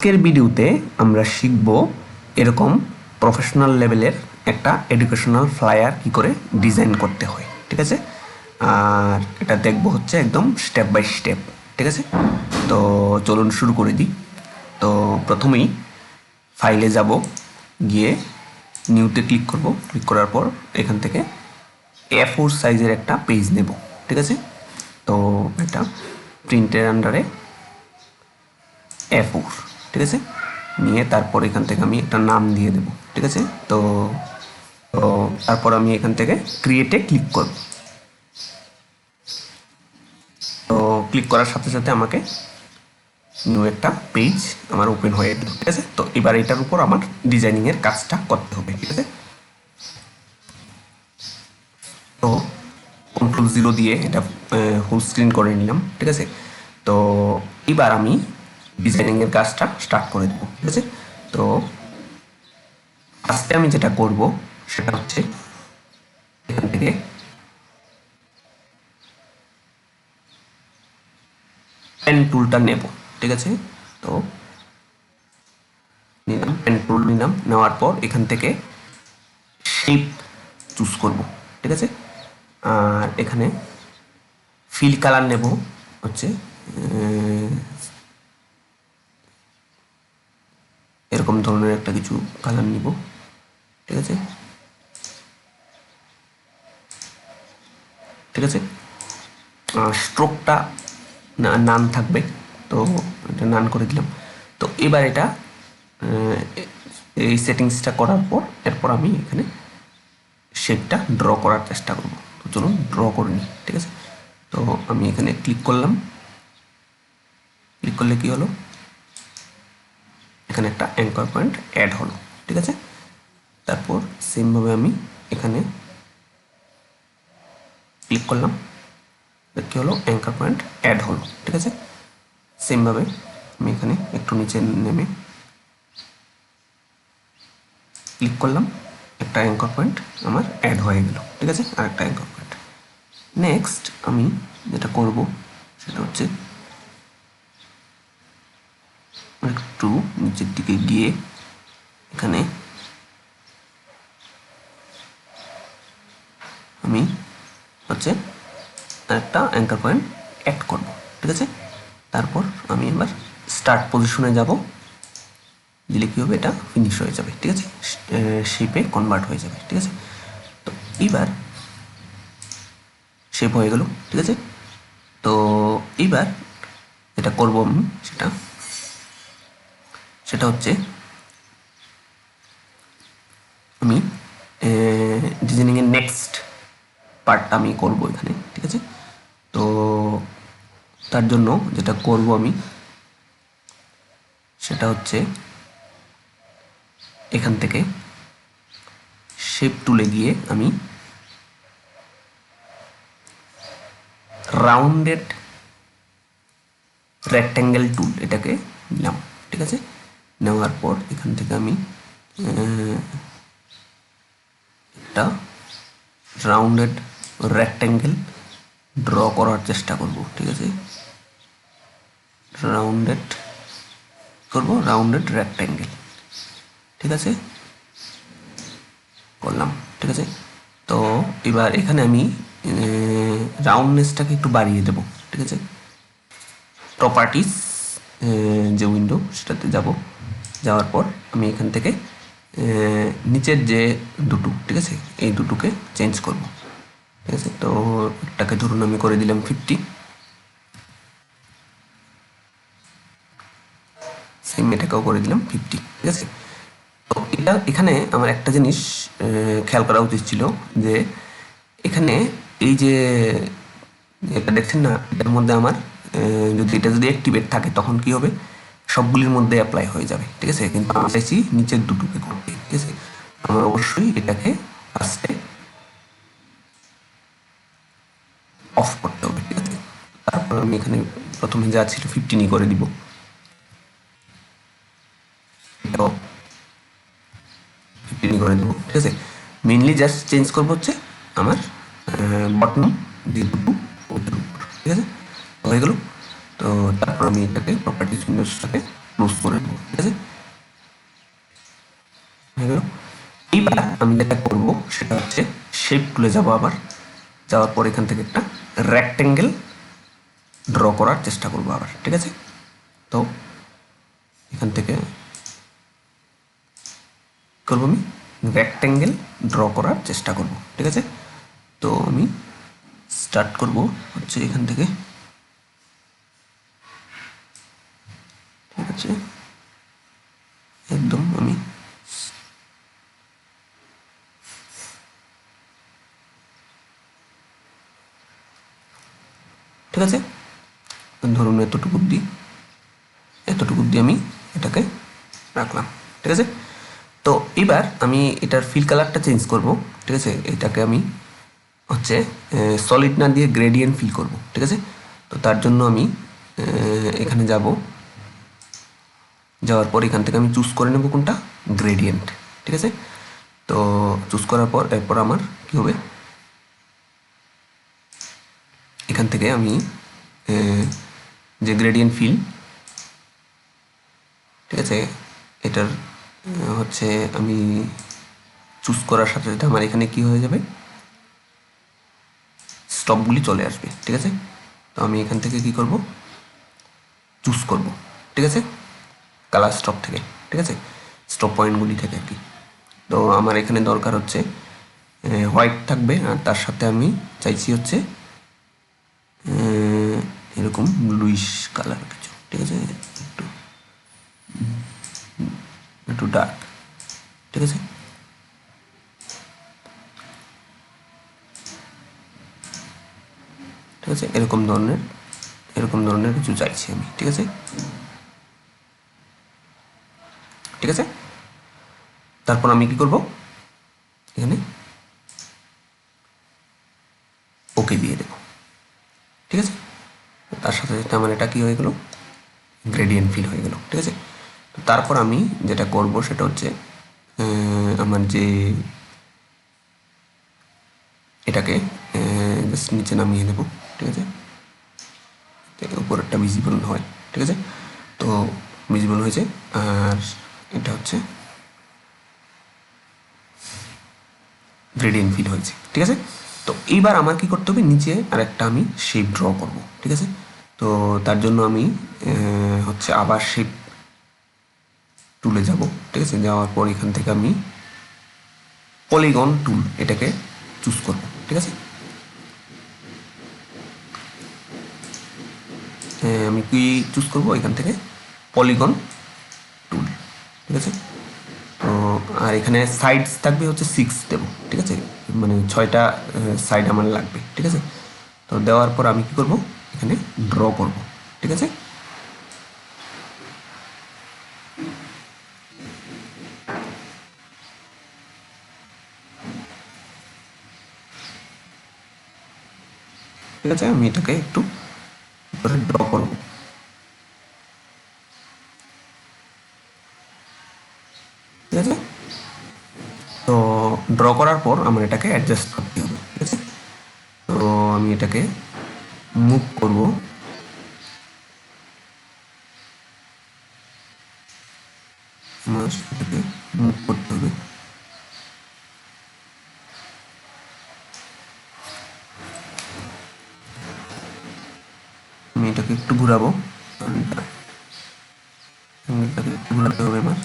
আজকের ভিডিওতে আমরা শিখব এরকম প্রফেশনাল লেভেলের একটা এডুকেশনাল ফ্লায়ার কি করে ডিজাইন করতে হয়, ঠিক আছে। আর এটা দেখব হচ্ছে একদম স্টেপ বাই স্টেপ, ঠিক আছে। তো চলুন শুরু করে দিই। তো প্রথমেই ফাইলে যাব, গিয়ে নিউতে ক্লিক করব। ক্লিক করার পর এখান থেকে A4 সাইজের একটা পেজ নেব, ঠিক আছে। তো এটা প্রিন্টের আন্ডারে A4, ঠিক আছে। নিয়ে তারপর এখান থেকে আমি একটা নাম দিয়ে দেব, ঠিক আছে। তো তো তারপর আমি এখান থেকে ক্রিয়েটে ক্লিক করব। তো ক্লিক করার সাথে সাথে আমাকে নিউ একটা পেজ আমার ওপেন হয়ে গেল, ঠিক আছে। তো এবার এটার উপর আমার ডিজাইনিংয়ের কাজটা করতে হবে, ঠিক আছে। তো Ctrl+0 দিয়ে এটা ফুল স্ক্রিন করে নিলাম, ঠিক আছে। তো এবার আমি ডিজাইনিংয়ের কাজটা স্টার্ট করে দেবো, ঠিক আছে। তো আজকে আমি যেটা করব সেটা হচ্ছে এখান থেকে পেন টুলটা নেব, ঠিক আছে। তো নিলাম, পেন টুল নিলাম, নেওয়ার পর এখান থেকে শেপ চুজ করব, ঠিক আছে। আর এখানে ফিল কালার নেব হচ্ছে এরকম ধরনের একটা কিছু কালার নিব, ঠিক আছে, ঠিক আছে। স্ট্রোকটা নান থাকবে, তো এটা নান করে দিলাম। তো এবার এটা এই সেটিংসটা করার পর এরপর আমি এখানে শেপটা ড্র করার চেষ্টা করব। তো চলুন ড্র করে নিই, ঠিক আছে। তো আমি এখানে ক্লিক করলাম। ক্লিক করলে কি হলো, এখানে একটা অ্যাঙ্কার পয়েন্ট অ্যাড হলো, ঠিক আছে। তারপর সেমভাবে আমি এখানে ক্লিক করলাম, কি হলো, অ্যাঙ্কার পয়েন্ট অ্যাড হলো, ঠিক আছে। সেমভাবে আমি এখানে একটু নিচে নেমে ক্লিক করলাম, একটা অ্যাঙ্কার পয়েন্ট আমার অ্যাড হয়ে গেল, ঠিক আছে, আর একটা অ্যাঙ্কার পয়েন্ট। নেক্সট আমি যেটা করব সেটা হচ্ছে একটু নিচের দিকে গিয়ে এখানে আমি হচ্ছে একটা অ্যাঙ্কার পয়েন্ট অ্যাড করব, ঠিক আছে। তারপর আমি এবার স্টার্ট পজিশনে যাব, দিলে কী হবে, এটা ফিনিশ হয়ে যাবে, ঠিক আছে, শেপে কনভার্ট হয়ে যাবে, ঠিক আছে। তো এবার শেপ হয়ে গেল, ঠিক আছে। তো এবার যেটা করব আমি সেটা হচ্ছে আমি ডিজাইনিংয়ের নেক্সট পার্টটা আমি করব এখানে, ঠিক আছে। তো তার জন্য যেটা করব আমি সেটা হচ্ছে এখান থেকে শেপ টুলে গিয়ে আমি রাউন্ডেড রেক্ট্যাঙ্গেল টুল এটাকে নিলাম, ঠিক আছে। নেওয়ার পর এখান থেকে আমি একটা রাউন্ডেড রেক্ট্যাঙ্গেল ড্র করার চেষ্টা করব, ঠিক আছে। রাউন্ডেড রেক্ট্যাঙ্গেল, ঠিক আছে, করলাম, ঠিক আছে। তো এবার এখানে আমি রাউন্ডনেসটাকে একটু বাড়িয়ে দেব, ঠিক আছে। প্রপার্টিস যে উইন্ডো সেটাতে যাব, যাওয়ার পর আমি এখান থেকে নিচের যে দুটো, ঠিক আছে, এই দুটোকে চেঞ্জ করব, ঠিক আছে। তো একটাকে ধরুন আমি করে দিলাম 50, সেম এটাকেও করে দিলাম 50, ঠিক আছে। তো এখানে আমার একটা জিনিস খেয়াল করা উচিত ছিল, যে এখানে এই যে এটা দেখছেন না, এটার মধ্যে আমার যদি অ্যাক্টিভেট থাকে তখন কি হবে, সবগুলির মধ্যে অ্যাপ্লাই হয়ে যাবে, ঠিক আছে। কিন্তু আমি চাইছি নিচের দুটোকে করতে, ঠিক আছে। আমার অবশ্যই এটাকে ফার্স্টে অফ করতে হবে, ঠিক আছে। তারপর আমি এখানে প্রথমে যা ছিল 15 করে দিব, এটাও 15 করে দেবো, ঠিক আছে। মেইনলি জাস্ট চেঞ্জ করবো হচ্ছে আমার বটন দিয়ে দুটো, ঠিক আছে, হয়ে গেল। তো তারপর আমি এটাকে প্রপার্টিজ উইন্ডোর সাথে ক্লোজ করে নেবো, ঠিক আছে। হয়ে গেল। এইবার আমি যেটা করবো সেটা হচ্ছে শেপ টুলে যাবো, আবার যাওয়ার পর এখান থেকে একটা রেক্টেঙ্গেল ড্র করার চেষ্টা করবো আবার, ঠিক আছে। তো এখান থেকে করবো আমি রেক্টেঙ্গেল ড্র করার চেষ্টা করব, ঠিক আছে। তো আমি স্টার্ট করব হচ্ছে এখান থেকে, ঠিক আছে। একদম আমি ঠিক আছে, ধরুন এতটুকু অবধি আমি এটাকে রাখলাম, ঠিক আছে। তো এবার আমি এটার ফিল কালারটা চেঞ্জ করব, ঠিক আছে। এটাকে আমি হচ্ছে সলিড না দিয়ে গ্রেডিয়েন্ট ফিল করব, ঠিক আছে। তো তার জন্য আমি এখানে যাওয়ার পর এখান থেকে আমি চুজ করে নেব কোনটা, গ্রেডিয়েন্ট, ঠিক আছে। তো চুজ করার পর এরপর আমার কি হবে, এখান থেকে আমি যে গ্রেডিয়েন্ট ফিল, ঠিক আছে, এটার হচ্ছে আমি চুজ করার সাথে সাথে আমার এখানে কি হয়ে যাবে, স্টপগুলি চলে আসবে, ঠিক আছে। তো আমি এখান থেকে কি করব, চুজ করব, ঠিক আছে, কালার স্টপ থেকে, ঠিক আছে, স্টপ পয়েন্টগুলি থেকে আর কি। তো আমার এখানে দরকার হচ্ছে হোয়াইট থাকবে, আর তার সাথে আমি চাইছি হচ্ছে এরকম ব্লুইশ কালার কিছু, ঠিক আছে, একটু একটু ডার্ক, ঠিক আছে। ঠিক আছে, এরকম ধরনের কিছু চাইছি আমি, ঠিক আছে, ঠিক আছে। তারপর আমি কি করব, এখানে ওকে দিয়ে দেব, ঠিক আছে। তার সাথে সাথে আমার এটা কি হয়ে গেল, গ্রেডিয়েন্ট ফিল হয়ে গেল, ঠিক আছে। তারপর আমি যেটা করব সেটা হচ্ছে আমার যে এটাকে জাস্ট নিচে নামিয়ে নেব, ঠিক আছে, উপরেরটা ভিজিবল হয়, ঠিক আছে। তো ভিজিবল হয়েছে, আর এটা হচ্ছে গ্রেডিয়েন্ট ফিল হয়েছে, ঠিক আছে। তো এইবার আমার কি করতে হবে, নিচে আর একটা আমি শেপ ড্র করব, ঠিক আছে। তো তার জন্য আমি হচ্ছে আবার শেপ টুলে যাব, ঠিক আছে। যাওয়ার পর এখান থেকে আমি পলিগন টুল এটাকে চুজ করব, ঠিক আছে। আমি কি চুজ করব, এখান থেকে পলিগন টুল, ঠিক আছে। তো আর এখানে সাইডস থাকবে হচ্ছে 6 দেবো, ঠিক আছে, মানে 6টা সাইড আমার লাগবে, ঠিক আছে। তো দেওয়ার পর আমি কি করব, এখানে ড্র করব, ঠিক আছে। ঠিক আছে, আমি এটাকে একটু ড্র করব, ঠিক আছে। তো ড্র করার পর আমার এটাকে অ্যাডজাস্ট করতে হবে, ঠিক আছে। তো আমি এটাকে মুভ করব, আমার এটাকে মুভ করতে হবে, আমি এটাকে একটু ঘুরাবো, এটাকে একটু ঘুরাতে হবে আমার,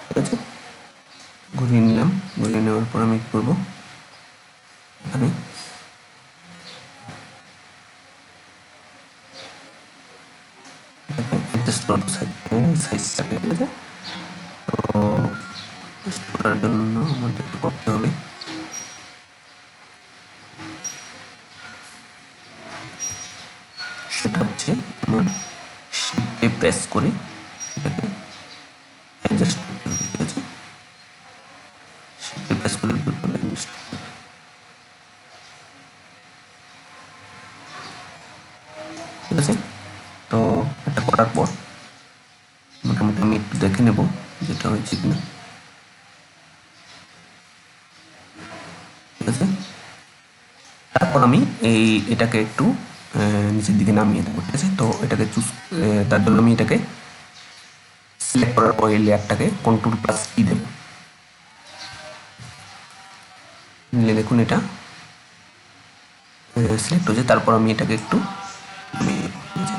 ঠিক আছে। ঘুরিয়ে নিলাম, ঘুরিয়ে নেওয়ার পর আমি কি করবো, এখানে অ্যাডজাস্ট করবো সাইজটাকে, ঠিক আছে। তো অ্যাডজাস্ট করার জন্য আমাদের করতে হবে, সেটা হচ্ছে আমার শিফটে প্রেস করে এটাকে অ্যাডজাস্ট করতে হবে, ঠিক আছে। শিফটে প্রেস করে অ্যাডজাস্ট, ঠিক আছে। তো এটা করার পর মোটামুটি আমি একটু দেখে নেব তারপর আমি এটাকে একটু নিচের দিকে নামিয়ে দেবো, ঠিক আছে। তো এটাকে চুজ, তার জন্য আমি এটাকে সিলেক্ট করার পর এই লেয়ারটাকে Ctrl+E দেবো, নিলে দেখুন এটা সিলেক্ট হয়েছে। তারপর আমি এটাকে একটু নামিয়ে দেবো, ঠিক আছে।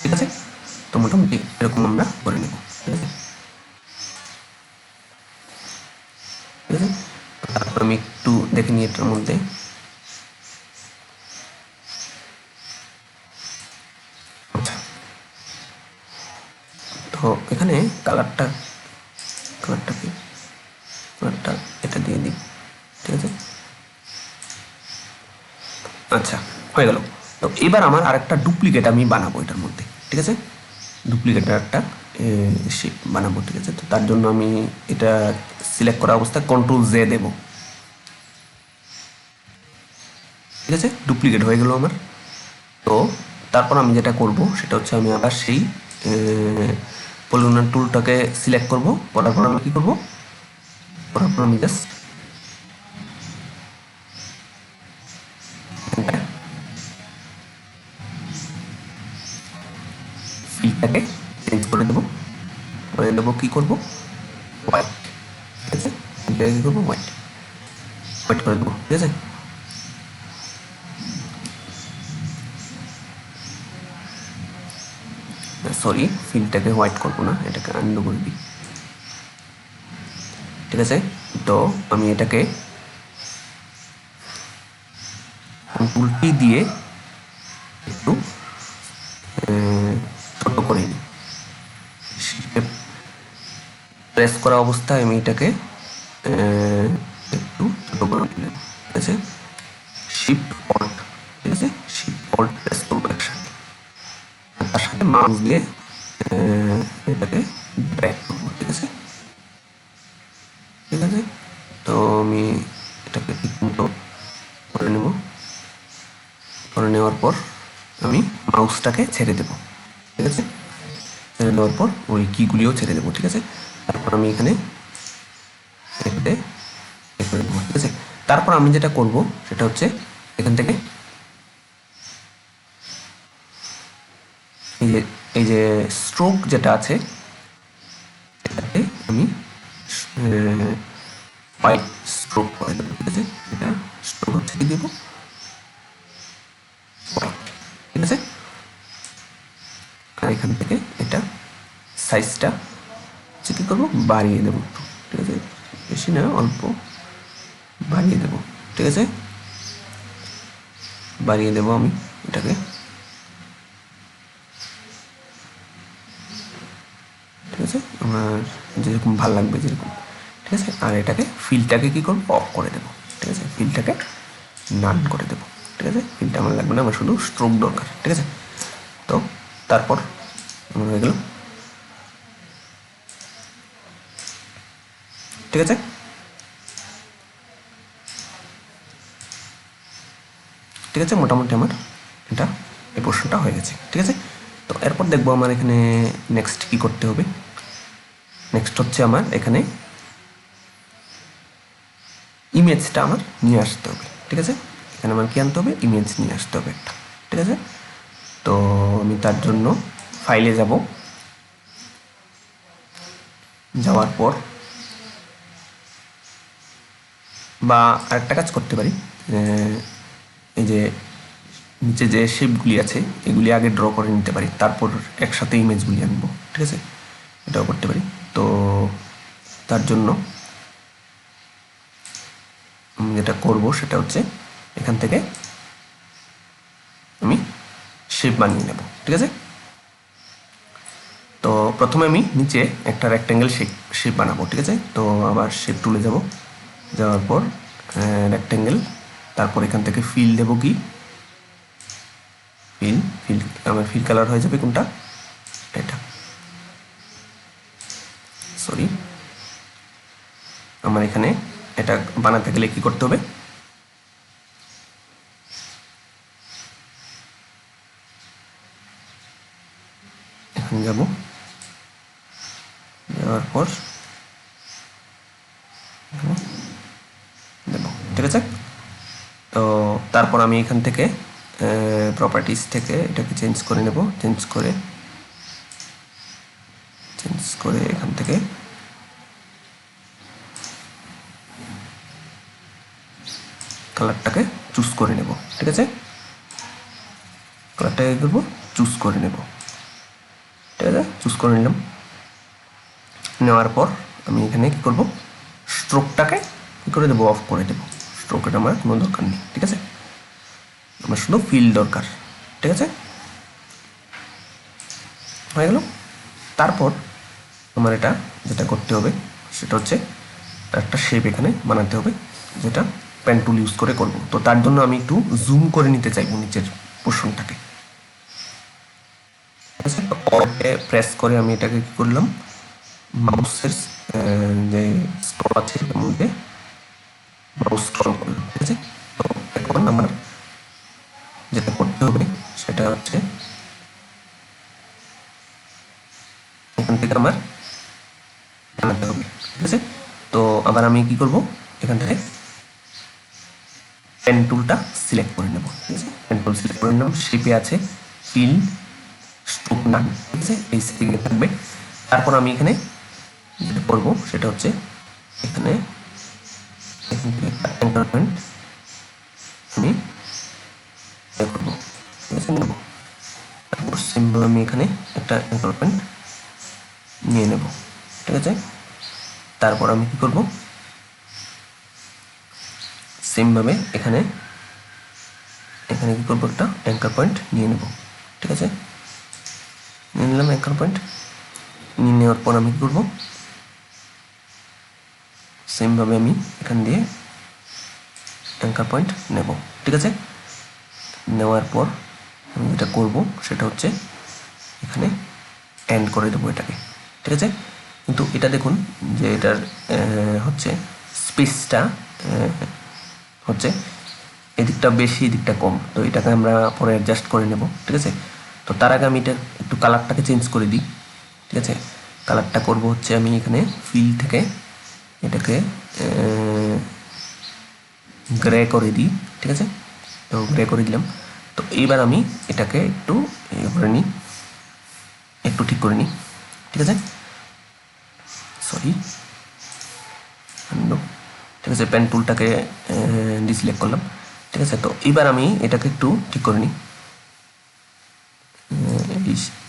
ঠিক আছে, তো মোটামুটি এরকম আমরা করে নেব, ঠিক আছে। ঠিক আছে, তারপর আমি একটু দেখে নিই এটার মধ্যে। আচ্ছা, তো এখানে কালারটা কি, কালারটা এটা দিয়ে দিই, ঠিক আছে। আচ্ছা, হয়ে গেল। তো এবার আমার আরেকটা ডুপ্লিকেট আমি বানাবো এটার মধ্যে, ঠিক আছে। ডুপ্লিকেট একটা শেপ বানাবো, ঠিক আছে। তো তার জন্য আমি এটা সিলেক্ট করা অবস্থায় Ctrl+Z দেবো, ঠিক আছে। ডুপ্লিকেট হয়ে গেল আমার। তো তারপর আমি যেটা করব সেটা হচ্ছে আমি আবার সেই পলিগন টুলটাকে সিলেক্ট করব, করার পর আমি কী করবো, করার পর আমি জাস্ট ফিলটাকে চেঞ্জ করে দেবো, কী করবো, হোয়াইট, ঠিক আছে। এটাকে কী করবো, হোয়াইট করে দেবো, ঠিক আছে। সরি, ফিলটাকে হোয়াইট করবো না, এটাকে আনডু করে দিই, ঠিক আছে। তো আমি এটাকে Ctrl+T দিয়ে একটু ছোট করে নিই। প্রেস করা অবস্থায় আমি এটাকে একটু ছোট করে নিলাম, ঠিক আছে। শিফট অল্ট, ঠিক আছে, শিফট অল্ট প্রেস করবো একসাথে, তার সাথে মাউস দিয়ে এটাকে ড্র্যাগ করবো, ঠিক আছে। ঠিক আছে, তো আমি এটাকে ঠিক মতো করে নেব। করে নেওয়ার পর আমি মাউসটাকে ছেড়ে দেবো, ঠিক আছে। ছেড়ে দেওয়ার পর ওই কিগুলিও ছেড়ে দেবো, ঠিক আছে। তারপর আমি এখানে করে দেবো, ঠিক আছে। তারপর আমি যেটা করব সেটা হচ্ছে এখান থেকে এই যে স্ট্রোক যেটা আছে এটাকে আমি হোয়াইট স্ট্রোক করে দেবো, ঠিক আছে। এটা স্ট্রোক হচ্ছে কি দেবো, হোয়াইট, ঠিক আছে। আর এখান থেকে এটা সাইজটা হচ্ছে কী করবো, বাড়িয়ে দেবো একটু, ঠিক আছে। বেশি না, অল্প বাড়িয়ে দেবো, ঠিক আছে। বাড়িয়ে দেবো আমি এটাকে, ঠিক আছে, আমার যেরকম ভালো লাগবে যেরকম, ঠিক আছে। আর এটাকে ফিলটাকে কী করবো, অফ করে দেবো, ঠিক আছে। ফিলটাকে নান করে দেবো, ঠিক আছে। ফিলটা আমার লাগবে না, আমার শুধু স্ট্রোক দরকার, ঠিক আছে। তো তারপর আমার হয়ে গেল, ঠিক আছে। ঠিক আছে, মোটামুটি আমার এটা এই পোর্শনটা হয়ে গেছে, ঠিক আছে। তো এরপর দেখবো আমার এখানে নেক্সট কী করতে হবে। নেক্সট হচ্ছে আমার এখানে ইমেজটা আমার নিয়ে আসতে হবে, ঠিক আছে। এখানে আমার কী আনতে হবে, ইমেজ নিয়ে আসতে হবে একটা, ঠিক আছে। তো আমি তার জন্য ফাইলে যাব, যাওয়ার পর বা আরেকটা কাজ করতে পারি, এই যে নিচে যে শেপগুলি আছে এগুলি আগে ড্র করে নিতে পারি, তারপর একসাথে ইমেজগুলি আনবো, ঠিক আছে। এটাও করতে পারি। তো তার জন্য যেটা করব সেটা হচ্ছে এখান থেকে আমি শেপ বানিয়ে নেব, ঠিক আছে। তো প্রথমে আমি নিচে একটা রেক্ট্যাঙ্গেল শেপ বানাবো, ঠিক আছে। তো আবার শেপ টুলে যাব, যাওয়ার পর রেক্ট্যাঙ্গেল, তারপর এখান থেকে ফিল দেবো, কি ফিল আমার ফিল কালার হয়ে যাবে কোনটা, এটা, সরি, আমার এখানে এটা বানাতে গেলে কি করতে হবে, এখানে যাব, যাওয়ার পর ঠিক আছে। তো তারপর আমি এখান থেকে প্রপার্টিস থেকে এটাকে চেঞ্জ করে নেব, চেঞ্জ করে এখান থেকে কালারটাকে চুজ করে নেব, ঠিক আছে। কালারটাকে করব চুজ করে নেব, ঠিক আছে। চুজ করে নিলাম, নেওয়ার পর আমি এখানে কি করব, স্ট্রোকটাকে কি করে দেবো, অফ করে দেবো। স্ট্রোকের আমার কোনো দরকার নেই, ঠিক আছে। আমার শুধু ফিল দরকার, ঠিক আছে। হয়ে গেল। তারপর আমার এটা যেটা করতে হবে সেটা হচ্ছে একটা শেপ এখানে বানাতে হবে, যেটা পেন টুল ইউজ করে করব। তো তার জন্য আমি একটু জুম করে নিতে চাইবো নিচের পোর্শনটাকে, ঠিক আছে। প্রেস করে আমি এটাকে কি করলাম, মাউসের যে স্ক্রল আছে এর মধ্যে মাউস স্ক্রল করলাম, ঠিক আছে। তো এখন আমার যেটা করতে হবে সেটা হচ্ছে এখান থেকে আমার বানাতে হবে, ঠিক আছে। তো আবার আমি কি করব, এখান থেকে পেন টুলটা সিলেক্ট করে নেব, ঠিক আছে। পেন টুল সিলেক্ট করে নিলাম, শেপে আছে ফিল স্ট্রোক নাম, ঠিক আছে, এই সেটিংয়ে থাকবে। তারপর আমি এখানে যেটা করব সেটা হচ্ছে এখানে অ্যাঙ্কার পয়েন্ট আমি করবো, ঠিক আছে, নেব। তারপর সিম্বল আমি এখানে একটা অ্যাঙ্কার পয়েন্ট নিয়ে নেব, ঠিক আছে। তারপর আমি কি করব, সেমভাবে এখানে কি করবো, একটা অ্যাঙ্কার পয়েন্ট নিয়ে নেব, ঠিক আছে। নিয়ে নিলাম অ্যাঙ্কার পয়েন্ট, নিয়ে নেওয়ার পর আমি কি করব, সেমভাবে আমি এখান দিয়ে অ্যাঙ্কার পয়েন্ট নেব, ঠিক আছে। নেওয়ার পর আমি যেটা করব সেটা হচ্ছে এখানে এন্ড করে দেবো এটাকে, ঠিক আছে। কিন্তু এটা দেখুন যে এটার হচ্ছে স্পেসটা হচ্ছে এদিকটা বেশি এদিকটা কম, তো এটাকে আমরা পরে অ্যাডজাস্ট করে নেব, ঠিক আছে। তো তার আগে আমি এটা একটু কালারটাকে চেঞ্জ করে দিই, ঠিক আছে। কালারটা করব হচ্ছে আমি এখানে ফিল থেকে এটাকে গ্রে করে দিই, ঠিক আছে। তো গ্রে করে দিলাম। তো এইবার আমি এটাকে একটু করে নিই, একটু ঠিক করে নিই, ঠিক আছে। সরি, ঠিক আছে। পেন টুলটাকে ডিসিলেক্ট করলাম, ঠিক আছে। তো এবার আমি এটাকে একটু ঠিক করে নিই।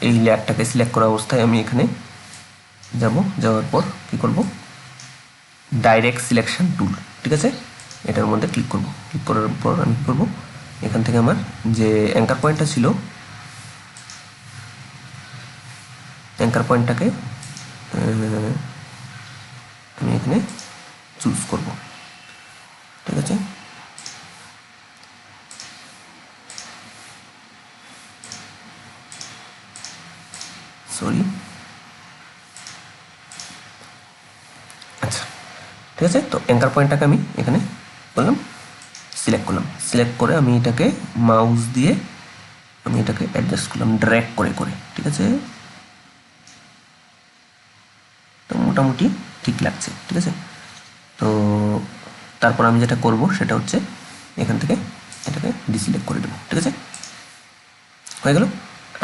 এই লেয়ারটাকে সিলেক্ট করা অবস্থায় আমি এখানে যাব, যাওয়ার পর কি করব, ডাইরেক্ট সিলেকশন টুল, ঠিক আছে, এটার মধ্যে ক্লিক করব। ক্লিক করার পর আমি কী করব, এখান থেকে আমার যে অ্যাঙ্কার পয়েন্টটা ছিল, অ্যাঙ্কার পয়েন্টটাকে আমি এখানে চুজ করব, ঠিক আছে। সরি, আচ্ছা, ঠিক আছে। তো অ্যাঙ্কার পয়েন্টটাকে আমি এখানে করলাম, সিলেক্ট করলাম। সিলেক্ট করে আমি এটাকে মাউস দিয়ে আমি এটাকে অ্যাডজাস্ট করলাম ড্র্যাগ করে করে, ঠিক আছে। তো মোটামুটি ঠিক লাগছে, ঠিক আছে। তো তারপর আমি যেটা করব সেটা হচ্ছে এখান থেকে এটাকে ডিসিলেক্ট করে দেবো, ঠিক আছে, হয়ে গেল।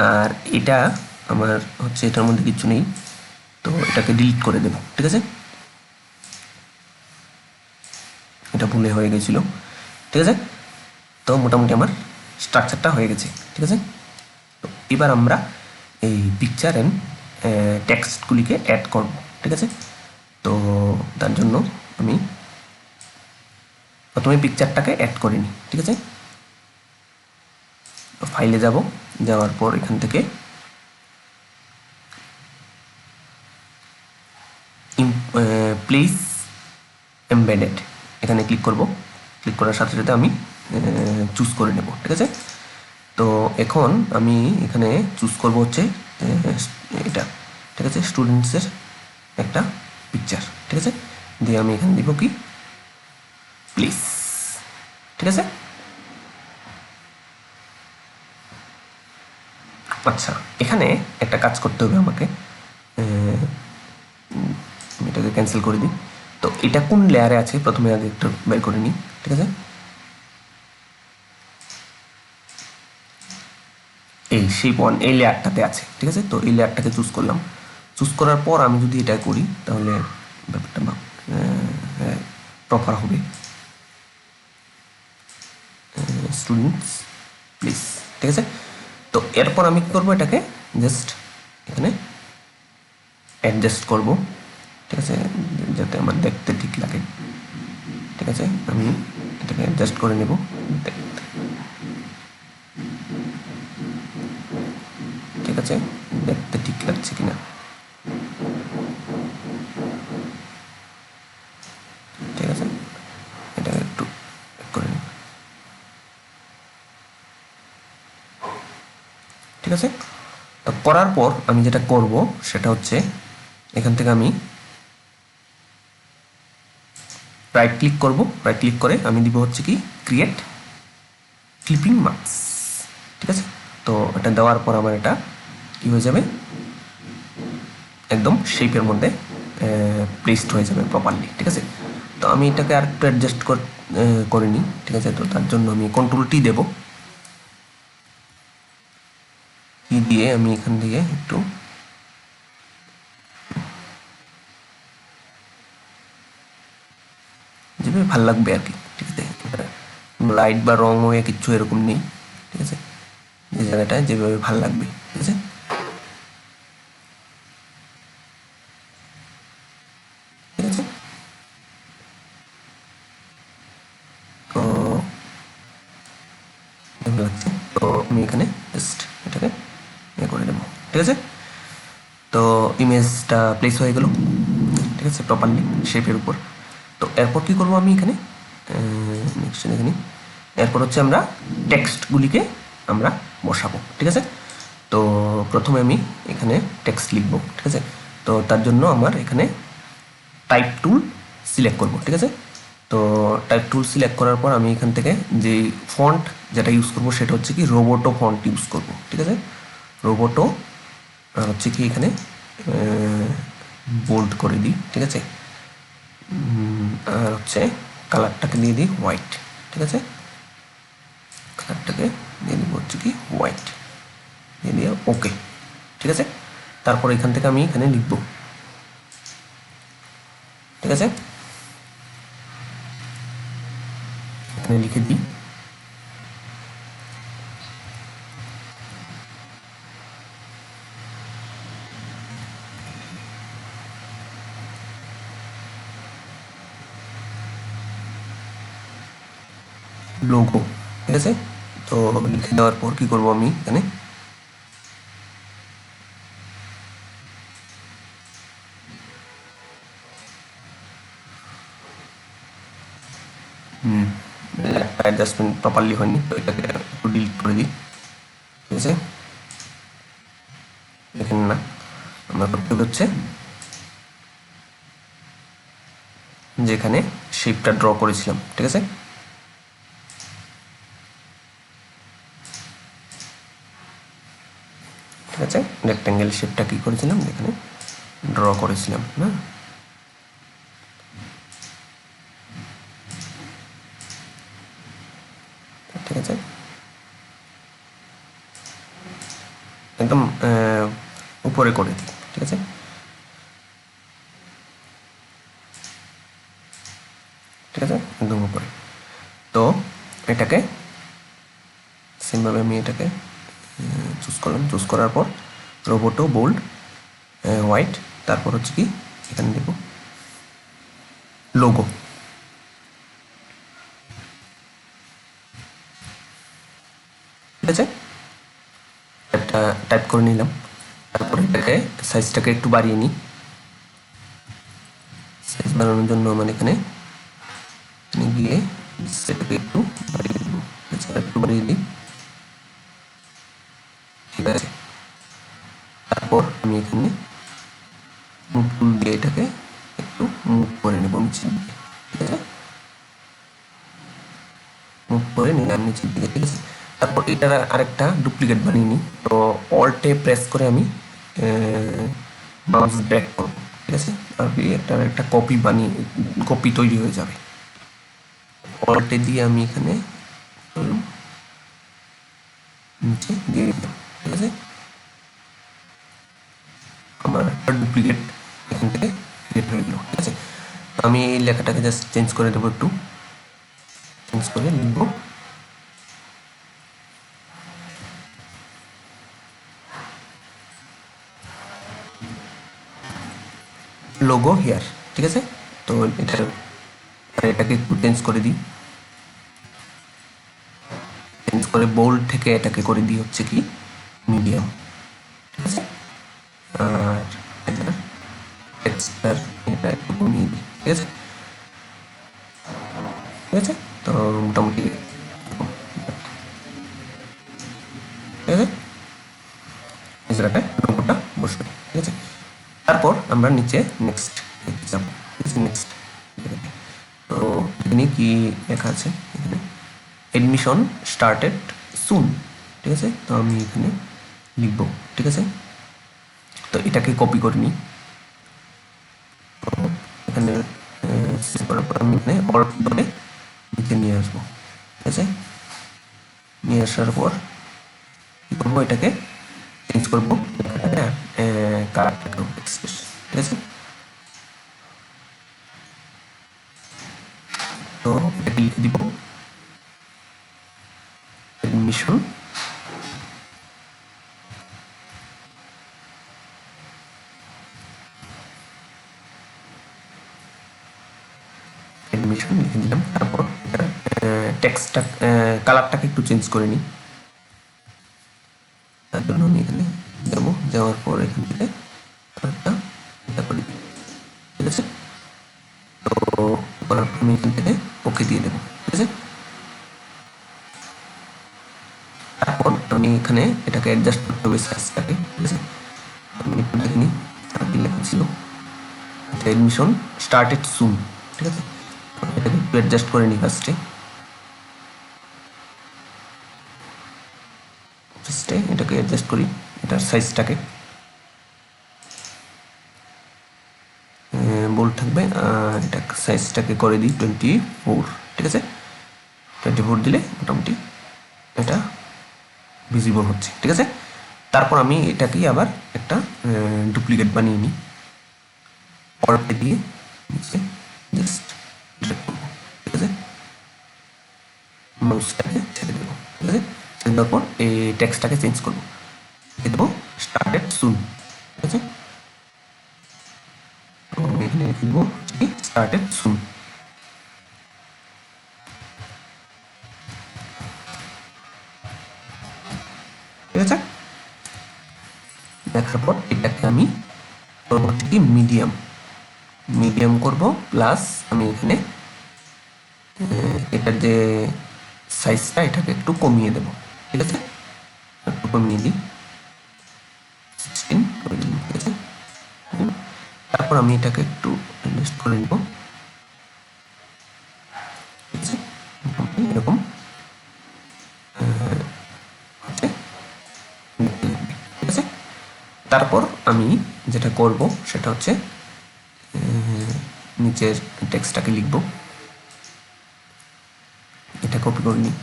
আর এটা আমার হচ্ছে এটার মধ্যে কিছু নেই, তো এটাকে ডিলিট করে দেবো, ঠিক আছে। এটা ভুলে হয়ে গেছিলো, ঠিক আছে। তো মোটামুটি আমার স্ট্রাকচারটা হয়ে গেছে, ঠিক আছে। তো এবার আমরা এই পিকচার অ্যান্ড টেক্সটগুলিকে অ্যাড করব, ঠিক আছে। তো তার জন্য আমি প্রথমে পিকচারটাকে অ্যাড করে নিই, ঠিক আছে। ফাইলে যাব, যাওয়ার পর এখান থেকে প্লেস এমবেডেড এখানে ক্লিক করব। ক্লিক করার সাথে সাথে আমি চুজ করে নেব, ঠিক আছে। তো এখন আমি এখানে চুজ করব হচ্ছে এটা, ঠিক আছে, স্টুডেন্টসের একটা পিকচার, ঠিক আছে। দিয়ে আমি এখানে দিব কি প্লিজ, ঠিক আছে। আচ্ছা, এখানে একটা কাজ করতে হবে আমাকে, আমি এটাকে ক্যান্সেল করে দিই। তো এটা কোন লেয়ারে আছে প্রথমে আগে একটু বের করে নিই, ঠিক আছে, এই শেপ ওয়ান এই লেয়ারটাতে আছে। ঠিক আছে, তো এই লেয়ারটাকে চুজ করলাম। চুজ করার পর আমি যদি এটা করি তাহলে ব্যাপারটা প্রপার হবে। স্টুডেন্টস প্লিজ, ঠিক আছে। তো এরপর আমি কি করবো, এটাকে জাস্ট এখানে অ্যাডজাস্ট করব, ঠিক আছে, যাতে আমার দেখতে ঠিক লাগে। ঠিক আছে, আমি এটাকে অ্যাডজাস্ট করে নেব দেখতে। ঠিক আছে, দেখতে ঠিক লাগছে কিনা। ঠিক আছে, এটাকে একটু করে নেব। ঠিক আছে, তো করার পর আমি যেটা করব সেটা হচ্ছে এখান থেকে আমি রাইট ক্লিক করব। রাইট ক্লিক করে আমি দিব হচ্ছে কি ক্রিয়েট ক্লিপিং মার্কস। ঠিক আছে, তো এটা দেওয়ার পর আমার এটা কি হয়ে যাবে, একদম শেপের মধ্যে প্লেসড হয়ে যাবে প্রপারলি। ঠিক আছে, তো আমি এটাকে আর একটু অ্যাডজাস্ট করে নিই। ঠিক আছে, তো তার জন্য আমি কন্ট্রোল টি দেব। টি দিয়ে আমি এখান থেকে একটু যেভাবে ভাল লাগবে আর কি। ঠিক আছে, লাইট বা রং হয়ে কিচ্ছু এরকম নেই। ঠিক আছে, যে জায়গাটায় যেভাবে ভাল লাগবে। ঠিক আছে, ঠিক আছে, তো ভালো লাগছে। তো আমি এখানে জাস্ট এটাকে করে দেবো। ঠিক আছে, তো ইমেজটা প্লেস হয়ে গেল। ঠিক আছে, প্রপারলি শেপের উপর। তো এরপর কি করব আমি এখানে নেক্সট এখানে এরপর হচ্ছে আমরা টেক্সটগুলিকে আমরা বসাবো। ঠিক আছে, তো প্রথমে আমি এখানে টেক্সট লিখব। ঠিক আছে, তো তার জন্য আমার এখানে টাইপ টুল সিলেক্ট করব। ঠিক আছে, তো টাইপ টুল সিলেক্ট করার পর আমি এখান থেকে যে ফন্ট যেটা ইউজ করব সেটা হচ্ছে কি রোবোটো ফন্ট ইউজ করব। ঠিক আছে, রোবোটো হচ্ছে কি এখানে বোল্ড করে দিই। ঠিক আছে, আর হচ্ছে কালারটাকে দিয়ে দিই হোয়াইট। ঠিক আছে, কালারটাকে দিয়ে দিব হচ্ছে কি হোয়াইট, দিয়ে দিয়ে ওকে। ঠিক আছে, তারপর এখান থেকে আমি এখানে লিখব। ঠিক আছে, এখানে লিখে দিই লোগো। ঠিক আছে, তো লিখে দেওয়ার পর কি করব আমি এখানে অ্যাডজাস্টমেন্ট প্রপারলি হয়নি, তো এটাকে একটু ডিলিট করে দিই। ঠিক আছে, দেখেন না, আমরা করতে হচ্ছে যেখানে শেপটা ড্র করেছিলাম। ঠিক আছে, ঠিক আছে, রেক্ট্যাঙ্গেল শেপটা কি করেছিলাম এখানে ড্র করেছিলাম না। ঠিক আছে, একদম উপরে করে দিই। ঠিক আছে, ঠিক আছে, একদম উপরে। তো এটাকে সেমভাবে আমি এটাকে চুজ করলাম। চুজ করার পর রোবোটো বোল্ড হোয়াইট, তারপর হচ্ছে কি এখানে দেব লোগো। ঠিক আছে, একটা টাইপ করে নিলাম। তারপরে এটাকে সাইজটাকে একটু বাড়িয়ে নিই। সাইজ বাড়ানোর জন্য আমার এখানে গিয়ে সেটাকে একটু বাড়িয়ে দিব। একটু বাড়িয়ে দিই। ঠিক আছে, তারপর আমি এখানে মুভ টুল দিয়ে এটাকে একটু মুভ করে নেব নিচের দিকে। ঠিক আছে, মুভ করে নিলাম নিচের দিকে। ঠিক আছে, তারপর এটার আরেকটা ডুপ্লিকেট বানিয়ে নিই। তো অল্টে প্রেস করে আমি মাউস ড্র্যাগ করব। ঠিক আছে, আর এটার একটা কপি তৈরি হয়ে যাবে। অল্টে দিয়ে আমি এখানে নিচে দিয়ে দিলাম, ঠিক আছে। আমার একটা ডুপ্লিকেট এখান থেকে ক্রিয়েট হয়ে গেল, ঠিক আছে। আমি এই লেখাটাকে জাস্ট চেঞ্জ করে দেবো, একটু চেঞ্জ করে লিখবো লোগো হিয়ার, ঠিক আছে। তো এটাকে একটু চেঞ্জ করে দিই, চেঞ্জ করে বোল্ড থেকে এটাকে করে দিই হচ্ছে কি মিডিয়াম, ঠিক আছে। আর এটার টেক্সচার এটা একটু কমিয়ে দিই, ঠিক আছে, ঠিক আছে। তো মোটামুটি ঠিক আছে, এই জায়গাটায় লোগোটা বসবে, ঠিক আছে। তারপর আমরা নিচে নেক্সট যাব, ঠিক আছে, নেক্সট। তো এখানে কি লেখা আছে, এখানে এডমিশন স্টার্টেড সুন, ঠিক আছে। তো আমি এখানে লিখবো, ঠিক আছে। তো এটাকে কপি করে নিই, এখানে সেভ করার পর আমি এখানে অল্ট ধরে নিচে নিয়ে আসবো, ঠিক আছে। নিয়ে আসার পর কি করবো, এটাকে চেঞ্জ করবো, কালারটাকে ঠিক আছে। তো এটাকে লিখে দিব এডমিশন এডমিশন লিখে দিলাম। তারপর টেক্সটটা কালারটাকে একটু চেঞ্জ করে নিই, তার জন্য আমি এখানে যাবো, যাওয়ার পর এখান থেকে কালারটা এটা করে দিই, ঠিক আছে। তো আমি এখান থেকে ওকে দিয়ে দেবো, ঠিক আছে। তারপর আমি এখানে এটাকে অ্যাডজাস্ট করতে হবে সাইজটাকে, ঠিক আছে। আমি একটু দেখে নিই আর কি লেখা ছিল, এডমিশন স্টার্টেড সুন, ঠিক আছে। এটাকে একটু অ্যাডজাস্ট করে নিই ফার্স্টে, এটাকে অ্যাডজাস্ট করি, এটার সাইজটাকে বোল্ড থাকবে, আর এটা সাইজটাকে করে দিই 24, ঠিক আছে। 24 দিলে মোটামুটি এটা ভিজিবল হচ্ছে, ঠিক আছে। তারপর আমি এটাকেই আবার একটা ডুপ্লিকেট বানিয়ে নিই, অল্টে দিয়ে নিচে জাস্ট ড্র্যাগ করবো, ঠিক আছে। মাউসটাকে ছেড়ে দেবো, ঠিক আছে। ছেড়ে দেওয়ার পর এই টেক্সটটাকে চেঞ্জ করবো, লিখে দেবো স্টার্টেড সুন, ঠিক আছে। তো এখানে লিখবো স্টার্টেড সুন, ঠিক আছে। দেখার পর এটাকে আমি পরবর্তী মিডিয়াম মিডিয়াম করব, প্লাস আমি এখানে এটার যে সাইজটা এটাকে একটু কমিয়ে দেব, ঠিক আছে। একটু কমিয়ে দিই, 16 করে দিই, ঠিক আছে। তারপর আমি এটাকে একটু অ্যাডজাস্ট করে নিব, ঠিক আছে। এরকম ঠিক আছে। তারপর আমি যেটা করব সেটা হচ্ছে নিচের টেক্সটটাকে লিখব, এটা কপি করে নিই,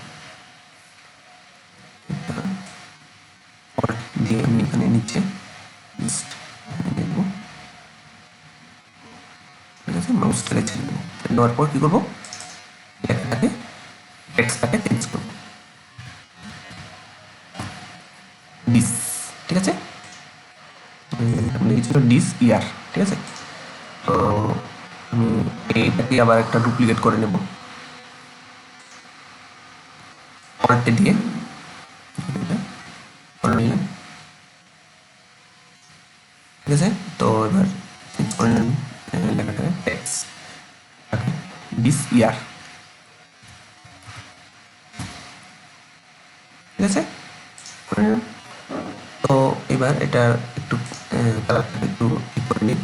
দিয়ে আমি এখানে নিচে দেখব, ঠিক আছে। মাউসটাকে ছেড়ে দেবো, দেওয়ার পর কি করবো, লেখাটাকে টেক্সটটাকে চেঞ্জ করবো, ডিস, ঠিক আছে। লিখেছিল ডিস ইয়ার, ঠিক আছে। তো আমি এইটাকে আবার একটা ডুপ্লিকেট করে নেব, অল্টে দিয়ে নিলাম, ঠিক আছে। তো এবার চেঞ্জ করে নিলাম লেখাটাকে টেক্সট ডিস ইয়ার, ঠিক আছে। তো এবার এটা একটু কালারটাকে একটু ঠিক করে নিই,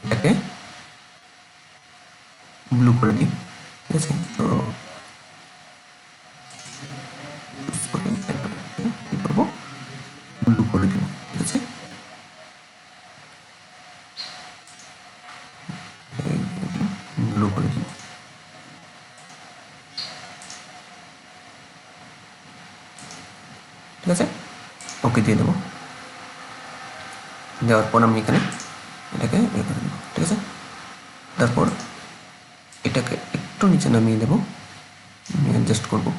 এটাকে ব্লু করে দিই, ঠিক আছে। তো কি করবো, ব্লু করে দিব, ঠিক আছে। ব্লু করে দিব, আছে, ওকে দিয়ে দেবো। দেওয়ার পর আমি এখানে এটাকে ইয়ে করে দেবো, ঠিক আছে। তারপর এটাকে একটু নিচে নামিয়ে দেবো, আমি অ্যাডজাস্ট করবো,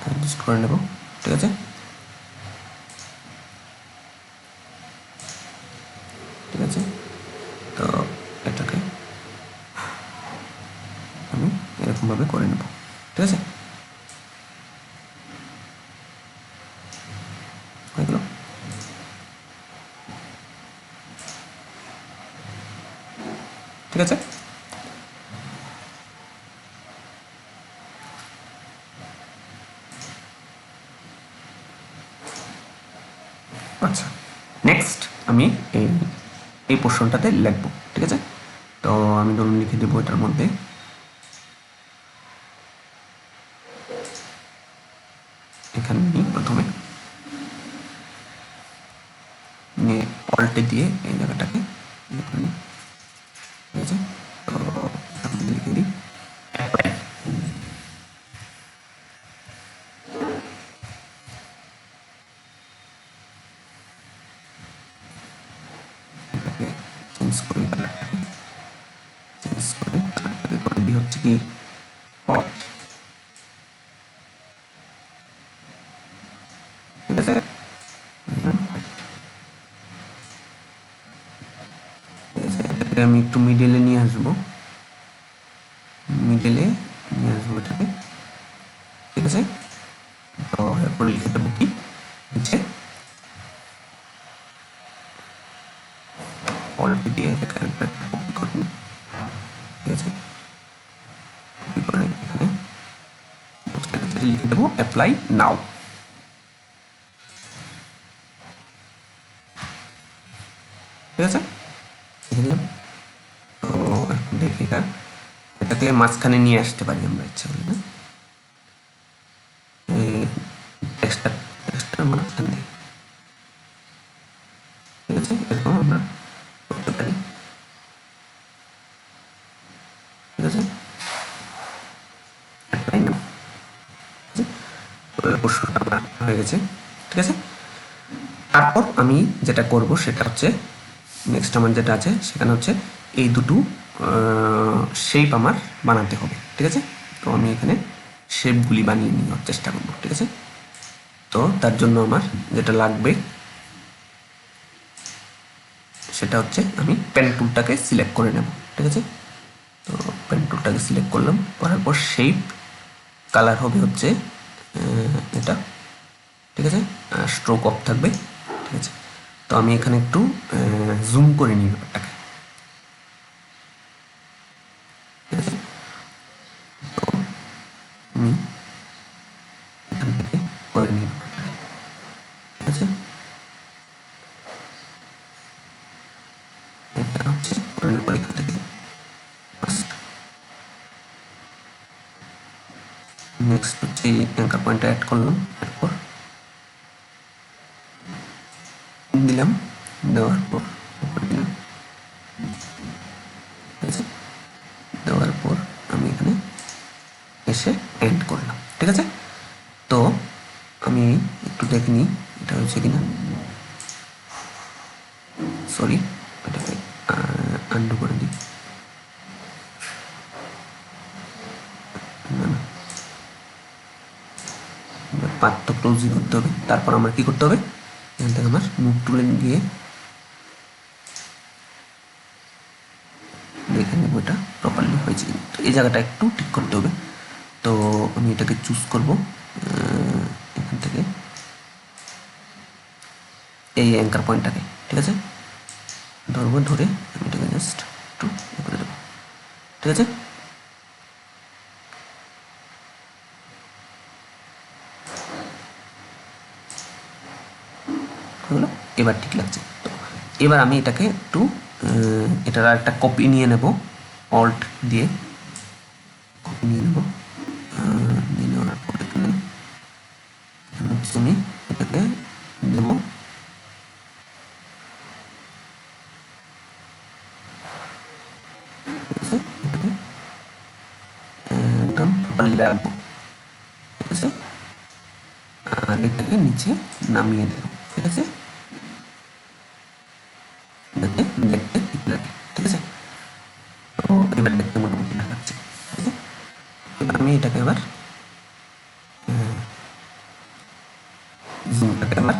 অ্যাডজাস্ট করে নেব, ঠিক আছে। ঠিক আছে, তো এটাকে আমি এরকমভাবে করে নেব, ঠিক আছে। হয়ে গেল। ঠিক আছে, আচ্ছা নেক্সট আমি এই পোর্শনটাতে লিখবো, ঠিক আছে। তো আমি ধরুন লিখে দেবো এটার মধ্যে এখানে প্রথমে নিয়ে অল্টে দিয়ে এই জায়গাটাকে ঠিক আছে। তো আমি লিখে দিই চেঞ্জ করে দিই হচ্ছে কি ঠিক আছে। আমি একটু মিডলে নিয়ে আসবো, মিডলে নিয়ে আসবো এটাকে, ঠিক আছে। তো এরপর লিখে দেবো কি নিচে অলরেডি দিয়ে এখানে কপি করে নিই, ঠিক আছে। কপি করে এখানে লিখে দেবো অ্যাপ্লাই নাও, ঠিক আছে। লিখে দিলাম। তো এখন দেখি এটাকে মাঝখানে নিয়ে আসতে পারি আমরা ইচ্ছা করি না, টেক্সটটার মাঝখানে, ঠিক আছে। এরকম আমরা করতে পারি, ঠিক আছে। হয়ে গেছে, ঠিক আছে। তারপর আমি যেটা করব সেটা হচ্ছে নেক্সট আমার যেটা আছে সেখানে হচ্ছে এই দুটো শেপ আমার বানাতে হবে, ঠিক আছে। তো আমি এখানে শেপগুলি বানিয়ে নেওয়ার চেষ্টা করব, ঠিক আছে। তো তার জন্য আমার যেটা লাগবে সেটা হচ্ছে আমি পেন টুলটাকে সিলেক্ট করে নেব, ঠিক আছে। তো পেন টুলটাকে সিলেক্ট করলাম, করার পর শেপ কালার হবে হচ্ছে এটা, ঠিক আছে। স্ট্রোক অফ থাকবে, ঠিক আছে। তো আমি এখানে একটু জুম করে নিই ব্যাপারটাকে, ঠিক আছে। তো আমি এখান থেকে করে নিই, ঠিক আছে। এটা হচ্ছে করে নেব এখান থেকে, নেক্সট হচ্ছে অ্যাঙ্কার পয়েন্ট অ্যাড করলাম, এরপর দিলাম, দেওয়ার পর দিলাম, ঠিক আছে। দেওয়ার পর আমি এখানে এসে এন্ড করলাম, ঠিক আছে। তো আমি একটু দেখে নিই এটা হচ্ছে কিনা, সরি এটাকে আন্ডু করে দিই, না না পাত তো ক্লোজই করতে হবে। তারপর আমার কি করতে হবে, এখান থেকে আমার মুভ টুলে গিয়ে দেখে নেব এটা প্রপারলি হয়েছে কিনা। তো এই জায়গাটা একটু ঠিক করতে হবে। তো আমি এটাকে চুজ করব এখান থেকে এই অ্যাঙ্কার পয়েন্টটাকে, ঠিক আছে। ধরবো, ধরে আমি এটাকে জাস্ট একটু করে দেবো, ঠিক আছে। হলো, এবার ঠিক লাগছে। তো এবার আমি এটাকে একটু এটার একটা কপি নিয়ে নেব, অল্ট দিয়ে কপি নিয়ে নেব, নিয়ে নেওয়ার পর এখানে আমি এটাকে দেব, একদম প্রপারলি রাখবো, আর এটাকে নিচে নামিয়ে দেব, ঠিক আছে, যাতে দেখতে ঠিক লাগে, ঠিক আছে। তো এবার দেখতে মোটামুটি দেখাচ্ছে, ঠিক আছে। এবার আমি এটাকে এবার জুমটাকে আবার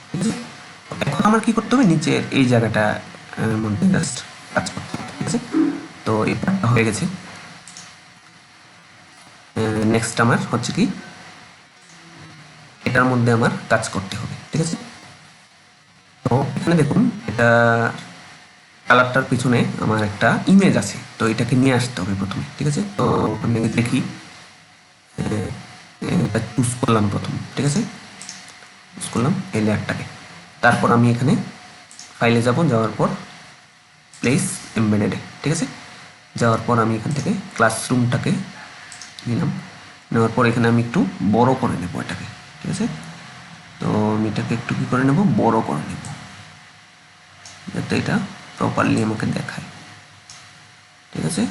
ঠিক আছে। এখন আমার কি করতে হবে, নিচের এই জায়গাটা মধ্যে জাস্ট কাজ করতে হবে, ঠিক আছে। তো এই পার্টটা হয়ে গেছে। নেক্সট আমার হচ্ছে কি, এটার মধ্যে আমার কাজ করতে হবে, ঠিক আছে। তো এখানে দেখুন, এটা কালারটার পিছনে আমার একটা ইমেজ আছে, তো এটাকে নিয়ে আসতে হবে প্রথমে, ঠিক আছে। তো আমি দেখি, এটা চুজ করলাম প্রথম, ঠিক আছে, চুজ করলাম এই লেয়ারটাকে। তারপর আমি এখানে ফাইলে যাব, যাওয়ার পর প্লেস এমবেডেডে, ঠিক আছে। যাওয়ার পর আমি এখান থেকে ক্লাসরুমটাকে নিলাম, নেওয়ার পর এখানে আমি একটু বড় করে নেব এটাকে, ঠিক আছে। তো আমি এটাকে একটু কী করে নেব, বড় করে নেব, যাতে এটা প্রপারলি আমাকে দেখায়, ঠিক আছে।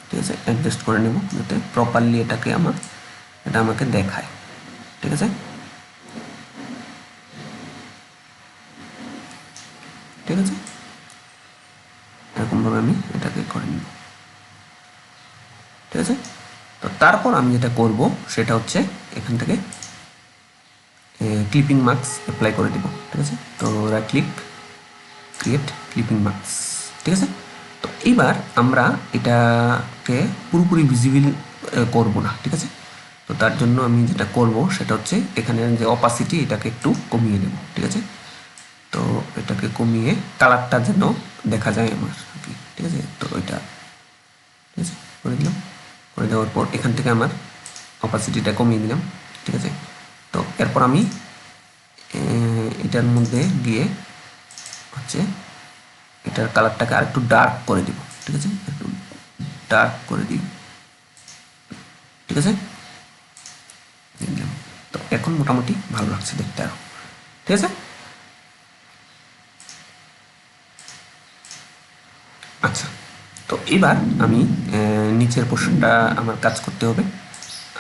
ঠিক আছে, অ্যাডজাস্ট করে নেব যাতে প্রপারলি এটা আমাকে দেখায়, ঠিক আছে, ঠিক আছে। এরকমভাবে আমি এটাকে করে নেব, ঠিক আছে। তো তারপর আমি যেটা করব সেটা হচ্ছে এখান থেকে ক্লিপিং মার্কস অ্যাপ্লাই করে দেব, ঠিক আছে। তো right click, create clipping marks, ঠিক আছে। তো এইবার আমরা এটাকে পুরোপুরি ভিজিবল করব না, ঠিক আছে। তো তার জন্য আমি যেটা করব সেটা হচ্ছে এখানে যে অপাসিটি এটাকে একটু কমিয়ে নেব, ঠিক আছে। তো এটাকে কমিয়ে কালারটা যেন দেখা যায় আমার আর কি, ঠিক আছে। তো এটা ঠিক আছে করে দিলাম, করে দেওয়ার পর এখান থেকে আমার অপাসিটিটা কমিয়ে দিলাম, ঠিক আছে। তো এরপর আমি এটার মধ্যে গিয়ে হচ্ছে এটার কালারটাকে আর একটু ডার্ক করে দিব, ঠিক আছে, একটু ডার্ক করে দিই, ঠিক আছে। তো এখন মোটামুটি ভালো লাগছে দেখতে আরো, ঠিক আছে। আচ্ছা, তো এবার আমি নিচের পোর্শনটা আমার কাজ করতে হবে,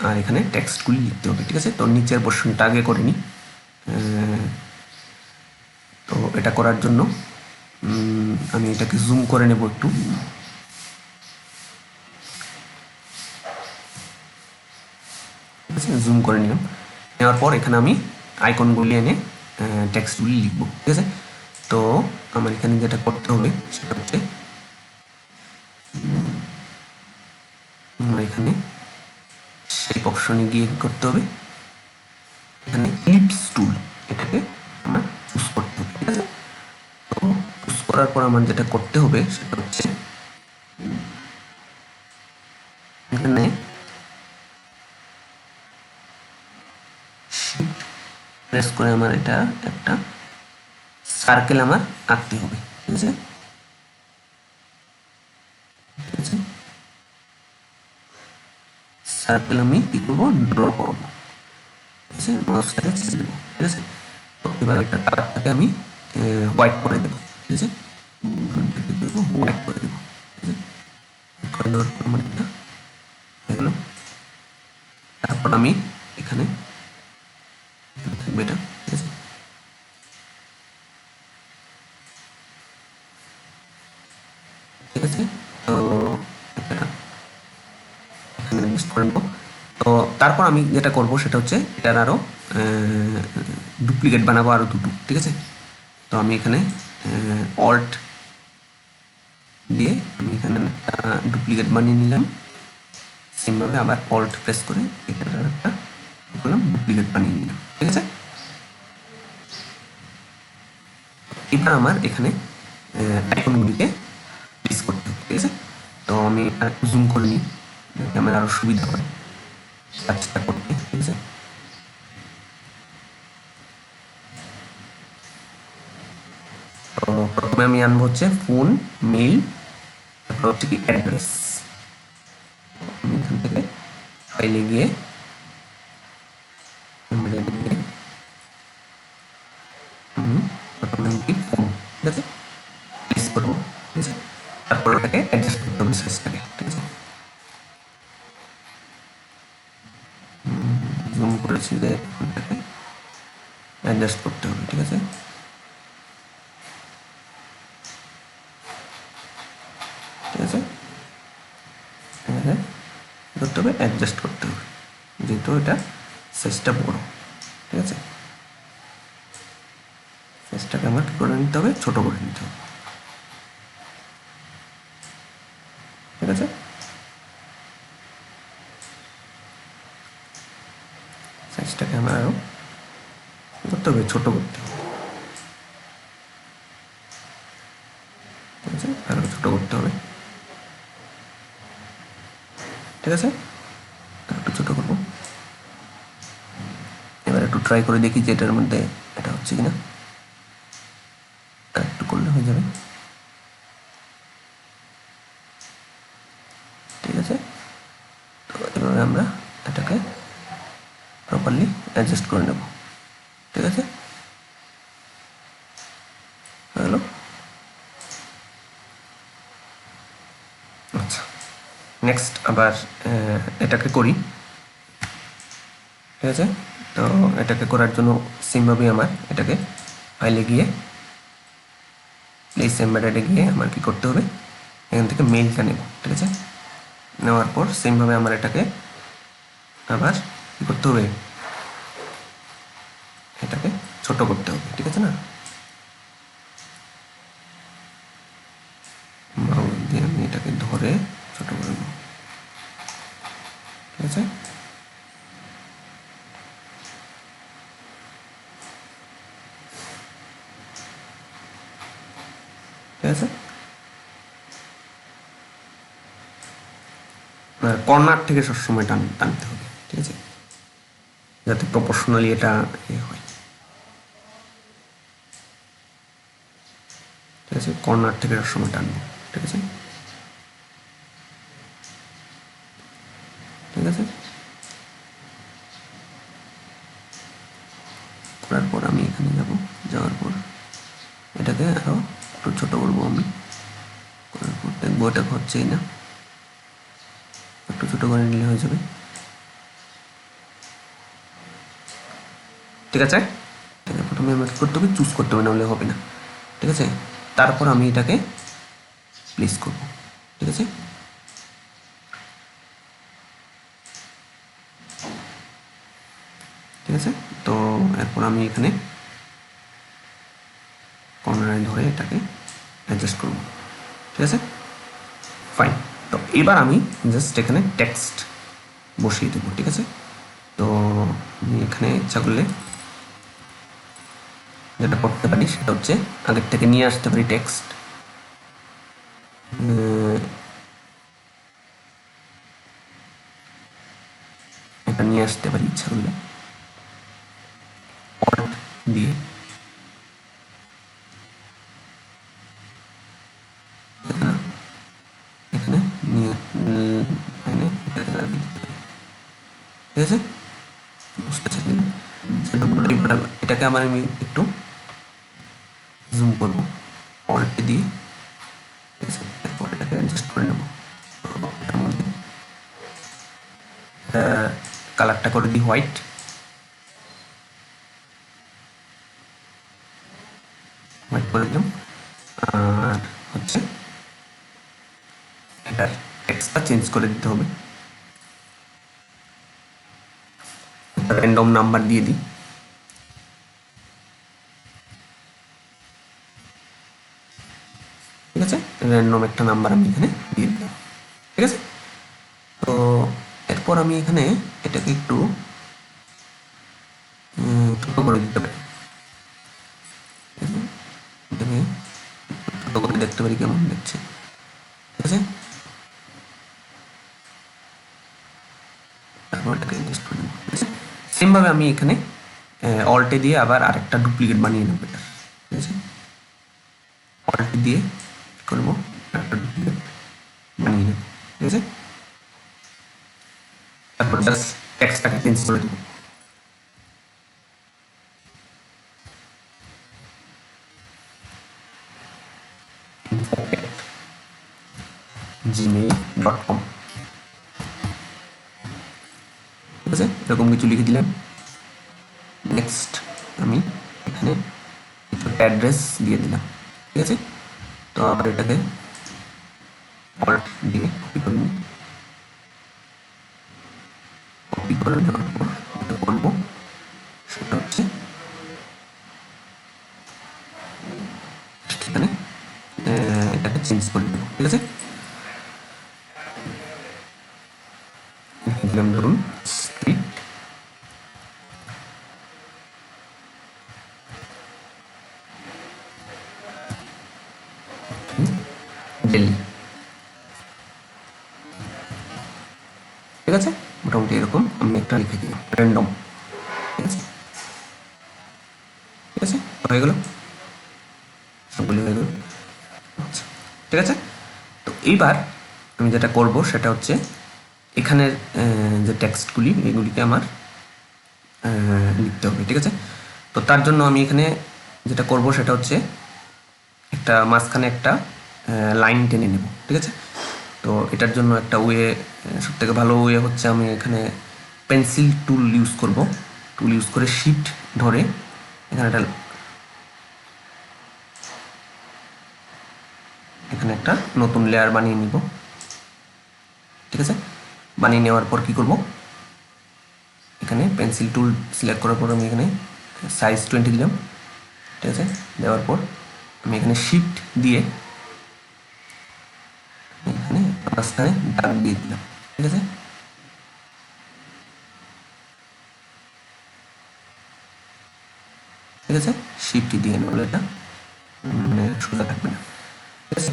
আর এখানে টেক্সটগুলি লিখতে হবে, ঠিক আছে। তো নিচের পোর্শনটা আগে করে নিই। তো এটা করার জন্য আমি এটাকে জুম করে নেব একটু, ঠিক আছে, জুম করে নিলাম। নেওয়ার পর এখানে আমি আইকনগুলি এনে টেক্সটগুলি লিখবো, ঠিক আছে। তো আমার এখানে যেটা করতে হবে সেটা হচ্ছে আমরা এখানে শেপ অপশনে গিয়ে করতে হবে, এখানে ইলিপস টুল এটাকে আমার চুজ করতে হবে, ঠিক আছে। তো চুজ করার পর আমার যেটা করতে হবে সেটা হচ্ছে এখানে প্রেস করে আমার এটা একটা সার্কেল আমার আঁকতে হবে, ঠিক আছে, ঠিক আছে। সার্কেল আমি কি করবো, ড্র করবো, ঠিক আছে, মাউসটাকে ছেড়ে দেবো, ঠিক আছে। তো এবার একটা কালারটাকে আমি হোয়াইট করে দেবো, ঠিক আছে, হোয়াইট করে দেবো, ঠিক আছে। করে দেওয়ার পর আমার এটা হয়ে গেল। তারপর আমি এখানে থাকবে এটা, ঠিক আছে। ঠিক আছে, তো এখানে মিক্স করে নেবো। তো তারপর আমি যেটা করব সেটা হচ্ছে এটার আরও ডুপ্লিকেট বানাবো আরও দুটো, ঠিক আছে। তো আমি এখানে অল্ট দিয়ে আমি এখানে একটা ডুপ্লিকেট বানিয়ে নিলাম, সেমভাবে আবার অল্ট প্রেস করে এখানে একটা করলাম ডুপ্লিকেট বানিয়ে নিলাম, ঠিক আছে। এবার আমার এখানে আইকনগুলিকে প্লেস করতে হবে, ঠিক আছে। তো আমি একটু জুম করে নিই যাতে আমার আরও সুবিধা হয় কাজটা করতে, ঠিক আছে। তো প্রথমে আমি আনবো হচ্ছে ফোন, মেইল, তারপর হচ্ছে কি অ্যাড্রেস। আমি এখান থেকে ফাইলে গিয়ে প্রথমে কি ফোন, ঠিক আছে, প্লেস করবো, ঠিক আছে, তারপর ওটাকে অ্যাডজাস্ট করতে হবে সাইজটাকে, ঠিক আছে। জুম করেছি যে ওটাকে অ্যাডজাস্ট করতে হবে, ঠিক আছে। ঠিক আছে, এখানে করতে হবে, অ্যাডজাস্ট করতে হবে, যেহেতু এটা সাইজটা বড়, ঠিক আছে। সাইজটাকে আমার কী করে নিতে হবে, ছোট করে নিতে হবে, ঠিক আছে। সাইজটাকে আমার আরও করতে হবে, ছোট করতে হবে, ঠিক আছে, আরও ছোট করতে হবে, ঠিক আছে। একটু ছোট করবো, এবার একটু ট্রাই করে দেখি যে এটার মধ্যে এটা হচ্ছে কিনা, একটু করলে হয়ে যাবে, ঠিক আছে। তো এভাবে আমরা এটাকে প্রপারলি অ্যাডজাস্ট করে নেব, ঠিক আছে। হলো, আচ্ছা, নেক্সট আবার এটাকে করি, ঠিক আছে। তো এটাকে করার জন্য সেমভাবে আমার এটাকে ফাইলে গিয়ে প্লেস এমবেডেডে গিয়ে আমার কী করতে হবে, এখান থেকে মেইলটা নেব, ঠিক আছে। নেওয়ার পর সেমভাবে আমার এটাকে আবার কী করতে হবে, এটাকে ছোট করতে হবে, ঠিক আছে না। মাউস দিয়ে আমি এটাকে ধরে ছোট করে নেব, ঠিক আছে। ঠিক আছে, কর্নার থেকে সবসময় টানতে হবে, ঠিক আছে, যাতে প্রপোর্শনালি এটা হয়, ঠিক আছে। কর্নার থেকে সবসময় টানবো, ঠিক আছে, ঠিক আছে। করার পর আমি এখানে যাব, যাওয়ার পর এটাকে আরও একটু ছোটো করবো আমি, করার পর দেখবো এটা হচ্ছেই না, একটু ছোটো করে নিলে হয়ে যাবে, ঠিক আছে। প্রথমে আমাকে করতে হবে, চুজ করতে হবে, নাহলে হবে না, ঠিক আছে। তারপর আমি এটাকে প্লেস করব, ঠিক আছে। ঠিক আছে, তো এরপর আমি এখানে কর্নারে ধরে এটাকে অ্যাডজাস্ট করব, ঠিক আছে, ফাইন। তো এবার আমি জাস্ট এখানে টেক্সট বসিয়ে দেবো, ঠিক আছে। তো আমি এখানে ইচ্ছা করলে যেটা করতে পারি সেটা হচ্ছে আগের থেকে নিয়ে আসতে পারি টেক্সট, এটা নিয়ে আসতে পারি ইচ্ছা করলে অল্ট দিয়ে, এখানে নিয়ে ঠিক আছে, বুঝতে চাইছেন। এটাকে আবার আমি একটু জুম করবো অল্ট দিয়ে, ঠিক আছে। এরপর এটাকে অ্যাডজাস্ট করে নেবো, কালারটা করে দিই হোয়াইট, হোয়াইট করে দিলাম। আর হচ্ছে এটার টেক্সটটা চেঞ্জ করে দিতে হবে, র্যান্ডম নাম্বার দিয়ে দিই, ঠিক আছে। র্যান্ডম একটা নাম্বার আমি এখানে দিয়ে দিলাম, ঠিক আছে। তো এরপর আমি এখানে এটাকে একটু ছোট করে দিতে পারি, এটাকে ছোট করে দেখতে পারি কেমন দেখছে, ঠিক আছে। তারপর এটাকে অ্যাডজাস্ট করে নেব, ঠিক আছে। সেমভাবে আমি এখানে অল্টে দিয়ে আবার আরেকটা ডুপ্লিকেট বানিয়ে নেব, এটা, ঠিক আছে। অল্টে দিয়ে কী করবো, একটা ডুপ্লিকেট বানিয়ে নেব, ঠিক আছে। তারপর জাস্ট টেক্সটটাকে চেঞ্জ করে দেবো, gmail.com, ঠিক আছে, এরকম কিছু লিখে দিলাম। নেক্সট আমি এখানে অ্যাড্রেস দিয়ে দিলাম, ঠিক আছে। তো আবার এটাকে অল্ট দিয়ে কপি করে নেওয়ার পর যেটা করবো সেটা হচ্ছে এখানে এটাকে চেঞ্জ করে দেবো, ঠিক আছে। দিলাম ধরুন স্ক্রিপ্ট ডেলি, ঠিক আছে। মোটামুটি এরকম আমি একটা লিখে দিই র্যান্ডম, ঠিক আছে, ঠিক আছে, হয়ে গেল, সবগুলি হয়ে গেল, আচ্ছা, ঠিক আছে। তো এইবার আমি যেটা করব সেটা হচ্ছে এখানের যে টেক্সটগুলি এগুলিকে আমার লিখতে হবে, ঠিক আছে। তো তার জন্য আমি এখানে যেটা করব সেটা হচ্ছে একটা মাঝখানে একটা লাইন টেনে নেব, ঠিক আছে। তো এটার জন্য একটা ওয়ে, সবথেকে ভালো ওয়ে হচ্ছে আমি এখানে পেন্সিল টুল ইউজ করব। টুল ইউজ করে শিফট ধরে এখানে একটা নতুন লেয়ার বানিয়ে নিব, ঠিক আছে। বানিয়ে নেওয়ার পর কি করব, এখানে পেন্সিল টুল সিলেক্ট করার পর আমি এখানে সাইজ 20 দিলাম, ঠিক আছে। দেওয়ার পর আমি এখানে শিফট দিয়ে এখানে মাঝখানে দাগ দিয়ে দিলাম, ঠিক আছে। ঠিক আছে, শিফট দিয়ে নাহলে এটা মানে সোজা থাকবে না, ঠিক আছে।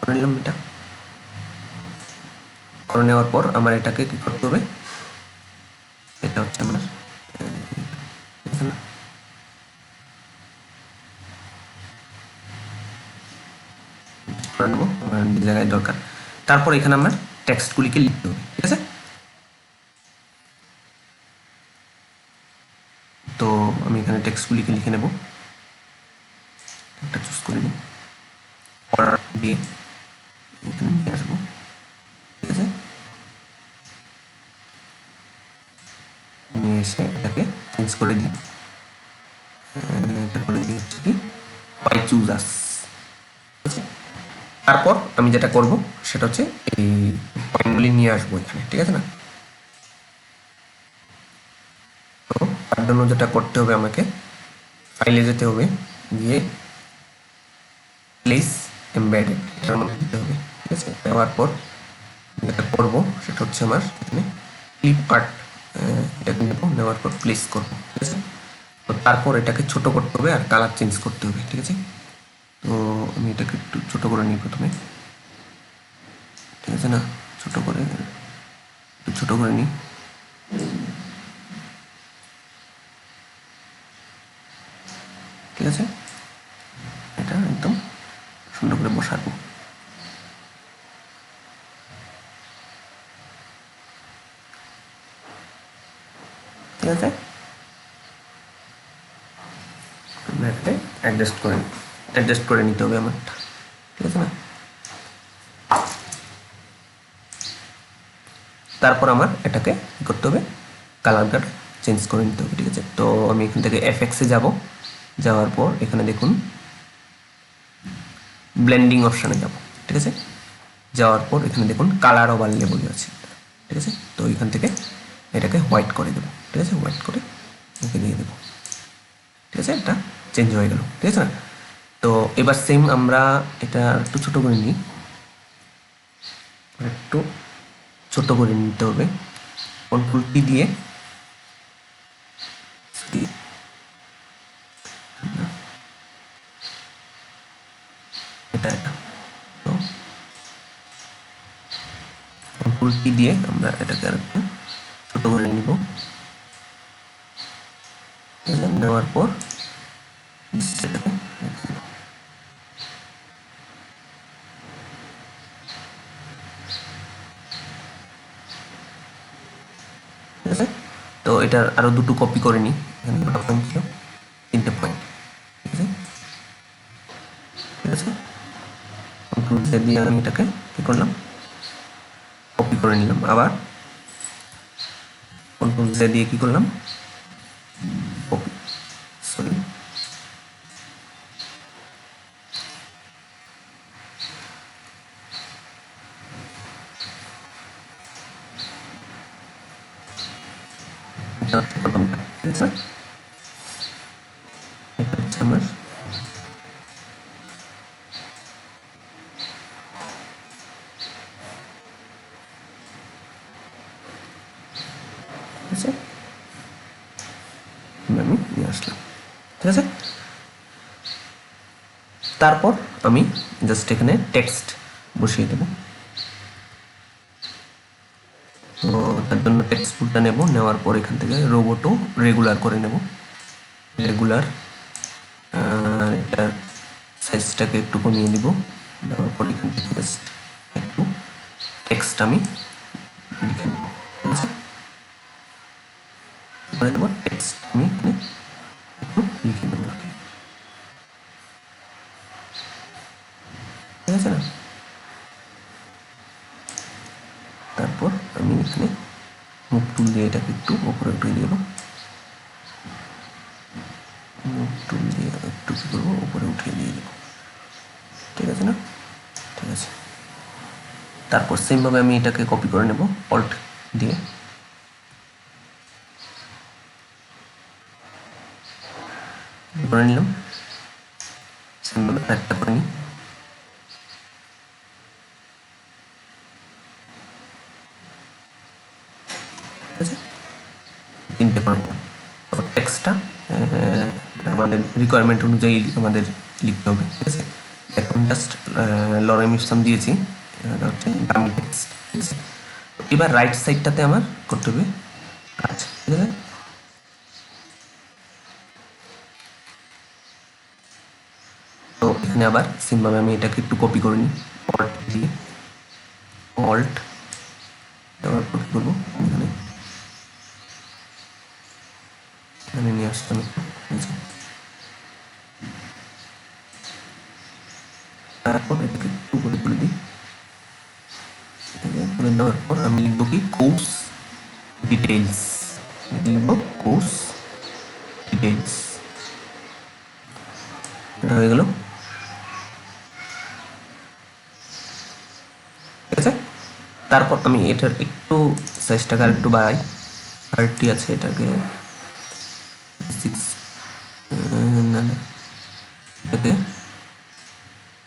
করে নিলাম এটা। করে নেওয়ার পর আমার এটাকে কি করতে হবে, এটা হচ্ছে আমার জায়গায় দরকার। তারপর এখানে আমার টেক্সটগুলিকে লিখতে হবে, ঠিক আছে। তো আমি এখানে টেক্সটগুলিকে লিখে নেব, একটা চুজ করে নিই, অর্ডার দিয়ে এখানে নিয়ে আসবো, ঠিক আছে। নিয়ে এসে এটাকে চেঞ্জ করে দিই, এটা করে দিই হচ্ছে কি বাই চুজ আস। তারপর আমি যেটা করব সেটা হচ্ছে এই পয়েন্টগুলি নিয়ে আসবো এখানে, ঠিক আছে না। তো তার জন্য যেটা করতে হবে আমাকে ফাইলে যেতে হবে, গিয়ে প্লেস এমবেডেড এটার মধ্যে দিতে হবে, ঠিক আছে। দেওয়ার পর যেটা করব সেটা হচ্ছে আমার এখানে ক্লিপ আর্ট এটাকে নেব, নেওয়ার পর প্লেস করবো, ঠিক আছে। তো তারপর এটাকে ছোট করতে হবে আর কালার চেঞ্জ করতে হবে, ঠিক আছে। তো আমি এটাকে একটু ছোট করে নিই প্রথমে, ঠিক আছে না, ছোট করে একটু ছোট করে নিই, ঠিক আছে। এটা একদম সুন্দর করে বসাবো, ঠিক আছে। এটাকে অ্যাডজাস্ট করে নিতে হবে আমার, ঠিক আছে না। তারপর আমার এটাকে কী করতে হবে, কালারটা চেঞ্জ করে নিতে হবে, ঠিক আছে। তো আমি এখান থেকে এফএক্সে যাব, যাওয়ার পর এখানে দেখুন ব্লেন্ডিং অপশানে যাব, ঠিক আছে। যাওয়ার পর এখানে দেখুন কালার ওভারলে বলে আছে, ঠিক আছে। তো এখান থেকে এটাকে হোয়াইট করে দেবো, ঠিক আছে, হোয়াইট করে ওকে দিয়ে দেবো, ঠিক আছে। এটা চেঞ্জ হয়ে গেল, ঠিক আছে না। তো এবার সেম আমরা এটা একটু ছোট করে নিই, একটু ছোট করে নিতে হবে, কন্ট্রোল টি দিয়ে এটা তো কন্ট্রোল টি দিয়ে আমরা এটাকে আর একটু ছোট করে নিব, নেওয়ার পর ঠিক আছে। তো এটার আরো দুটো কপি করে নিই, এখানে দুটো পয়েন্ট ছিল, 3টে পয়েন্ট, ঠিক আছে, ঠিক আছে। কন্ট্রোল জে দিয়ে আমি এটাকে কি করলাম, কপি করে নিলাম। আবার কন্ট্রোল জে দিয়ে কি করলাম, কপি, সরি প্রথমটা, ঠিক আছে। এটা হচ্ছে আমার আমি নিয়ে আসলাম, ঠিক আছে। তারপর আমি জাস্ট এখানে টেক্সট বসিয়ে দেব। তো তার জন্য টেক্সট টুলটা নেব, নেওয়ার পর এখান থেকে রোবটও রেগুলার করে নেব, রেগুলার। এটার সাইজটাকে একটু কমিয়ে দিব, দেওয়ার পর এখান থেকে জাস্ট একটু টেক্সট আমি লিখে নেব, ঠিক আছে। করে দেবো টেক্সট আমি এখানে একটু লিখে দেবো, ঠিক আছে না। তারপর আমি এখানে মুখ টুল দিয়ে এটাকে একটু উপরে উঠিয়ে দেবো, মুখ টুল দিয়ে একটু কি করবো, উপরে উঠিয়ে দিয়ে দেবো, ঠিক আছে না, ঠিক আছে। তারপর সেমভাবে আমি এটাকে কপি করে নেব অল্ট দিয়ে, করে নিলাম। সেমভাবে একটা করে নিই, ঠিক আছে। তিনটে করব। টেক্সটটা আমাদের রিকোয়ারমেন্ট অনুযায়ী আমাদের লিখতে হবে, ঠিক আছে। এখন জাস্ট লরেম ইপসম দিয়েছি, হচ্ছে ডামি টেক্সট, ঠিক আছে। এবার রাইট সাইডটাতে আমার করতে হবে কাজ, ঠিক আছে। তো এখানে আবার সেমভাবে আমি এটাকে একটু কপি করে নিই, অল্ট দিয়ে, অল্ট দেওয়ার পর কী করবো, এখানে এখানে নিয়ে আসতাম একটু, ঠিক আছে। তারপর এটাকে একটু করে তুলে দিই, করে দেওয়ার পর আমি লিখবো কি, কোর্স ডিটেইলস, লিখবো কোর্স ডিটেইলস, এটা হয়ে গেল, ঠিক আছে। তারপর আমি এটার একটু সাইজটাকে আর একটু বাড়াই, 30 আছে, এটাকে 6 না না এটাকে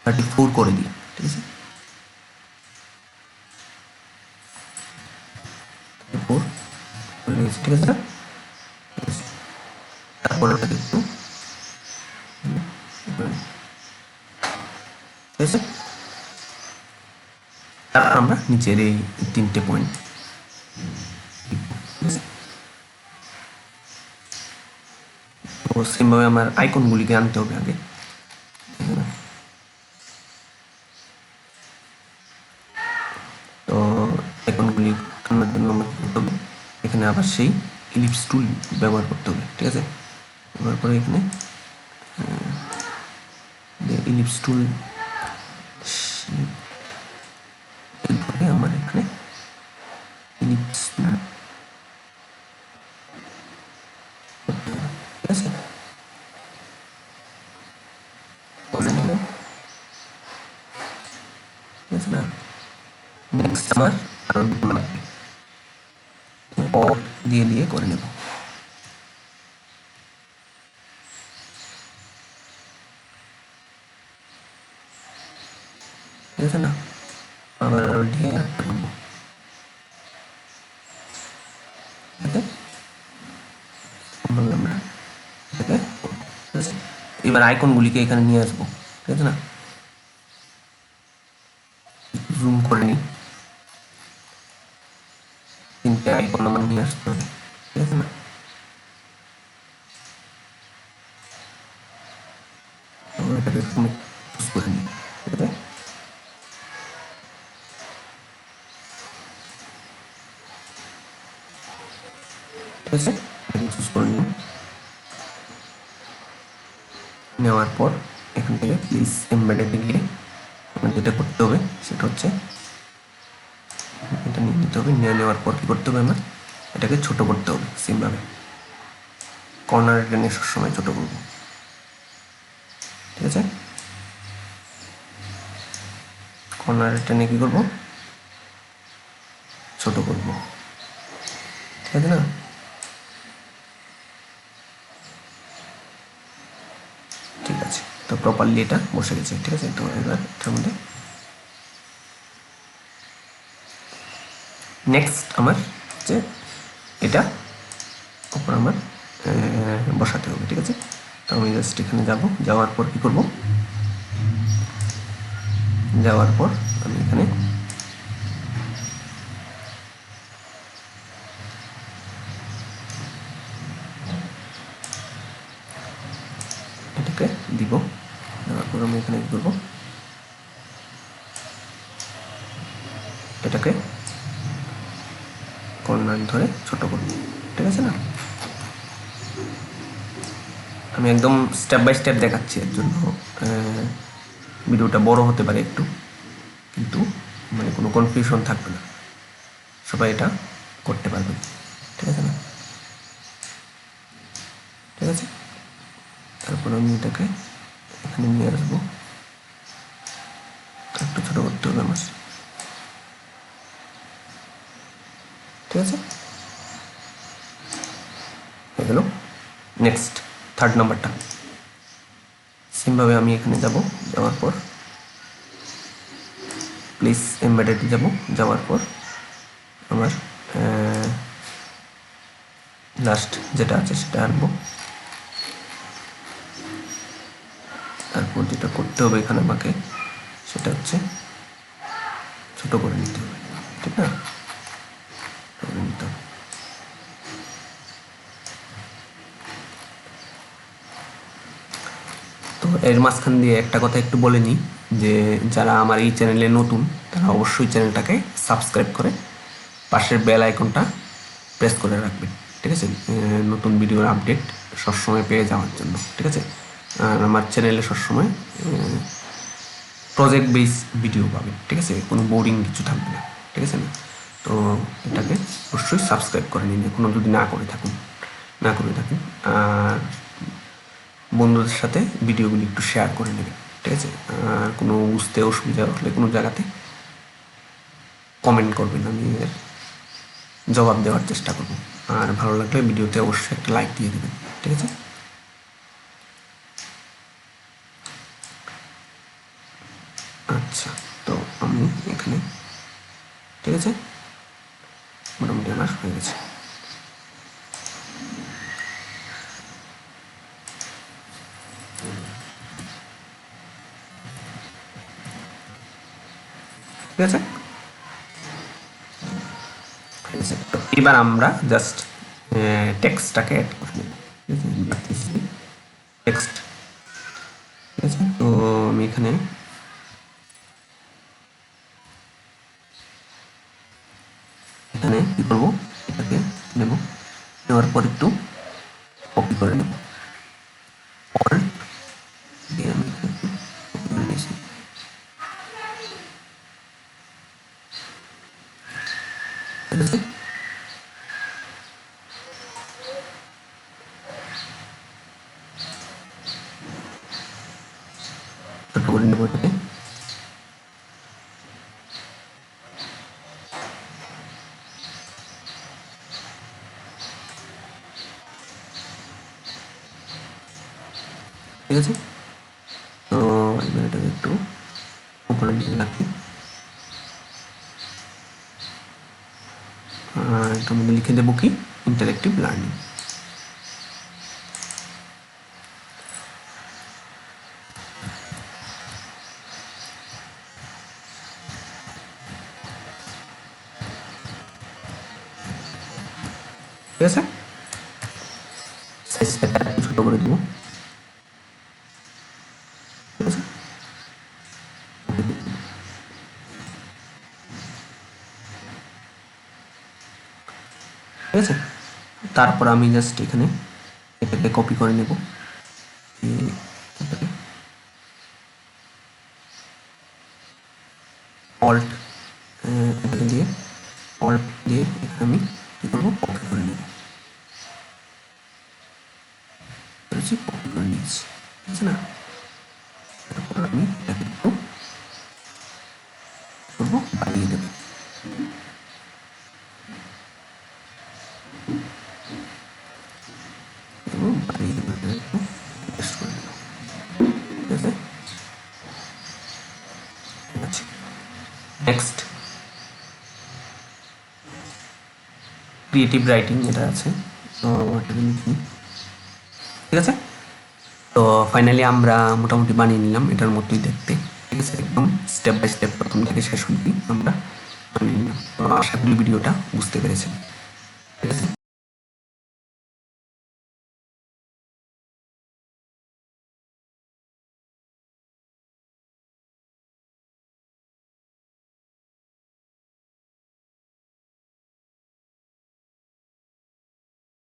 34 করে দিই, ঠিক আছে। 34 করে দিয়েছি, ঠিক আছে না। তারপর এটাকে একটু, ঠিক আছে। তারপর আমরা নিচের এই 3টে পয়েন্ট, তো সেমভাবে আমার আইকনগুলিকে আনতে হবে আগে, তো আইকনগুলি আনার জন্য আমরা কী করতে হবে, এখানে আবার সেই ইলিপস টুল ব্যবহার করতে হবে, ঠিক আছে। ব্যবহার করে এখানে ইলিপস টুল আমার এখানে ইলিপস টুল, ঠিক আছে। ঠিক আছে না, নেক্সট আমার আরো দিয়ে দিয়ে করে নেব, ঠিক আছে না। আবার আরো দিয়ে করবো, এবার আইকনগুলিকে এখানে নিয়ে আসবো, ঠিক আছে না। জুম করে নিই, 3টে আইকন আমার নিয়ে আসতে হবে, ঠিক আছে না। এটাকে তুমি চুজ করে নিই, ঠিক আছে। ঠিক আছে, চুজ করে নিই, নেওয়ার পর এখান থেকে প্লিজ এমবেডেডে গিয়ে আমার যেটা করতে হবে সেটা হচ্ছে এটা নিয়ে নিতে হবে, নিয়ে নেওয়ার পর কী করতে হবে, আমার এটাকে ছোট করতে হবে সেমভাবে, কর্নারে টেনে সবসময় ছোট করবো, ঠিক আছে। কর্নারে টেনে কী করবো, ছোট করবো, ঠিক আছে না। ঠিক আছে, তো প্রপারলি এটা বসে গেছে, ঠিক আছে। তো এবার এটার মধ্যে নেক্সট আমার হচ্ছে এটা উপর আমার বসাতে হবে, ঠিক আছে। তো আমি জাস্ট এখানে যাব, যাওয়ার পর কী করব, যাওয়ার পর আমি এখানে এটাকে দিব, দেওয়ার পর আমি এখানে কী করবো, এটাকে কর্নার ধরে ছোট করব, ঠিক আছে না। আমি একদম স্টেপ বাই স্টেপ দেখাচ্ছি, এর জন্য ভিডিওটা বড় হতে পারে একটু, কিন্তু মানে কোনো কনফিউশন থাকবে না, সবাই এটা করতে পারবেন, ঠিক আছে না। ঠিক আছে, তারপর আমি এটাকে এখানে নিয়ে আসবো, একটু ছোটো করতে হবে আমার, ঠিক আছে, হয়ে গেল। নেক্সট থার্ড নাম্বারটা সেমভাবে আমি এখানে যাব, যাওয়ার পর প্লিজ এমবেডেড যাব, যাওয়ার পর আমার লাস্ট যেটা আছে সেটা আনবো, তারপর যেটা করতে হবে এখানে আমাকে সেটা হচ্ছে ছোট করে নিতে হবে, ঠিক না, করে নিতে হবে। তো এর মাঝখান দিয়ে একটা কথা একটু বলে নিই, যে যারা আমার এই চ্যানেলে নতুন তারা অবশ্যই চ্যানেলটাকে সাবস্ক্রাইব করে পাশের বেল আইকনটা প্রেস করে রাখবেন, ঠিক আছে, নতুন ভিডিওর আপডেট সবসময় পেয়ে যাওয়ার জন্য, ঠিক আছে। আর আমার চ্যানেলে সবসময় প্রজেক্ট বেস ভিডিও পাবেন, ঠিক আছে, কোনো বোরিং কিছু থাকবে না, ঠিক আছে না। তো এটাকে অবশ্যই সাবস্ক্রাইব করে নিন এখনও যদি না করে থাকুন, আর বন্ধুদের সাথে ভিডিওগুলি একটু শেয়ার করে নেবেন, ঠিক আছে। আর কোনো বুঝতে অসুবিধা হলে কোনো জায়গাতে কমেন্ট করবেন, আমি এর জবাব দেওয়ার চেষ্টা করব। আর ভালো লাগলে ভিডিওতে অবশ্যই একটা লাইক দিয়ে দেবেন, ঠিক আছে। আচ্ছা, তো আমি এখানে, ঠিক আছে, মোটামুটি আমার হয়ে গেছে। ঠিক আছে, তো এবার আমরা জাস্ট টেক্সটটাকে অ্যাড করে নেব, টেক্সট, ঠিক আছে। তো আমি এখানে কী করবো, এটাকে নেব, নেওয়ার পর একটু কপি করে নেব, অল্ট দিয়ে আমি একটু কপি করে নিয়েছি, ঠিক আছে। ছোট করে নেব এটাকে, ঠিক আছে। তো এবার এটাকে একটু উপরে দিকে রাখি, এটার মধ্যে লিখে দেবো কি, ইন্টারেক্টিভ লার্নিং, ঠিক আছে। সাইজটা একটু ছোট করে দেবো, ঠিক আছে, ঠিক আছে। তারপর আমি জাস্ট এখানে এটাকে কপি করে নেব, অল্ট এটাকে দিয়ে অল্ট দিয়ে এখানে আমি কী করবো, কপি করে নেব। কপি করে নিয়েছি, ঠিক আছে না? তারপর আমি এটাকে একটু করবো, বাড়িয়ে দেবো। বাড়িয়ে দেবো, একটু পেস্ট করে দেবো, ঠিক আছে? আচ্ছা, নেক্সট ক্রিয়েটিভ রাইটিং এটা আছে, তো এটাকে লিখি, ঠিক আছে? তো ফাইনালি আমরা মোটামুটি বানিয়ে নিলাম এটার মতোই দেখতে, ঠিক আছে? একদম স্টেপ বাই স্টেপ প্রথম থেকে শেষ অবধি আমরা বানিয়ে নিলাম। তো আশা করি ভিডিওটা বুঝতে পেরেছেন।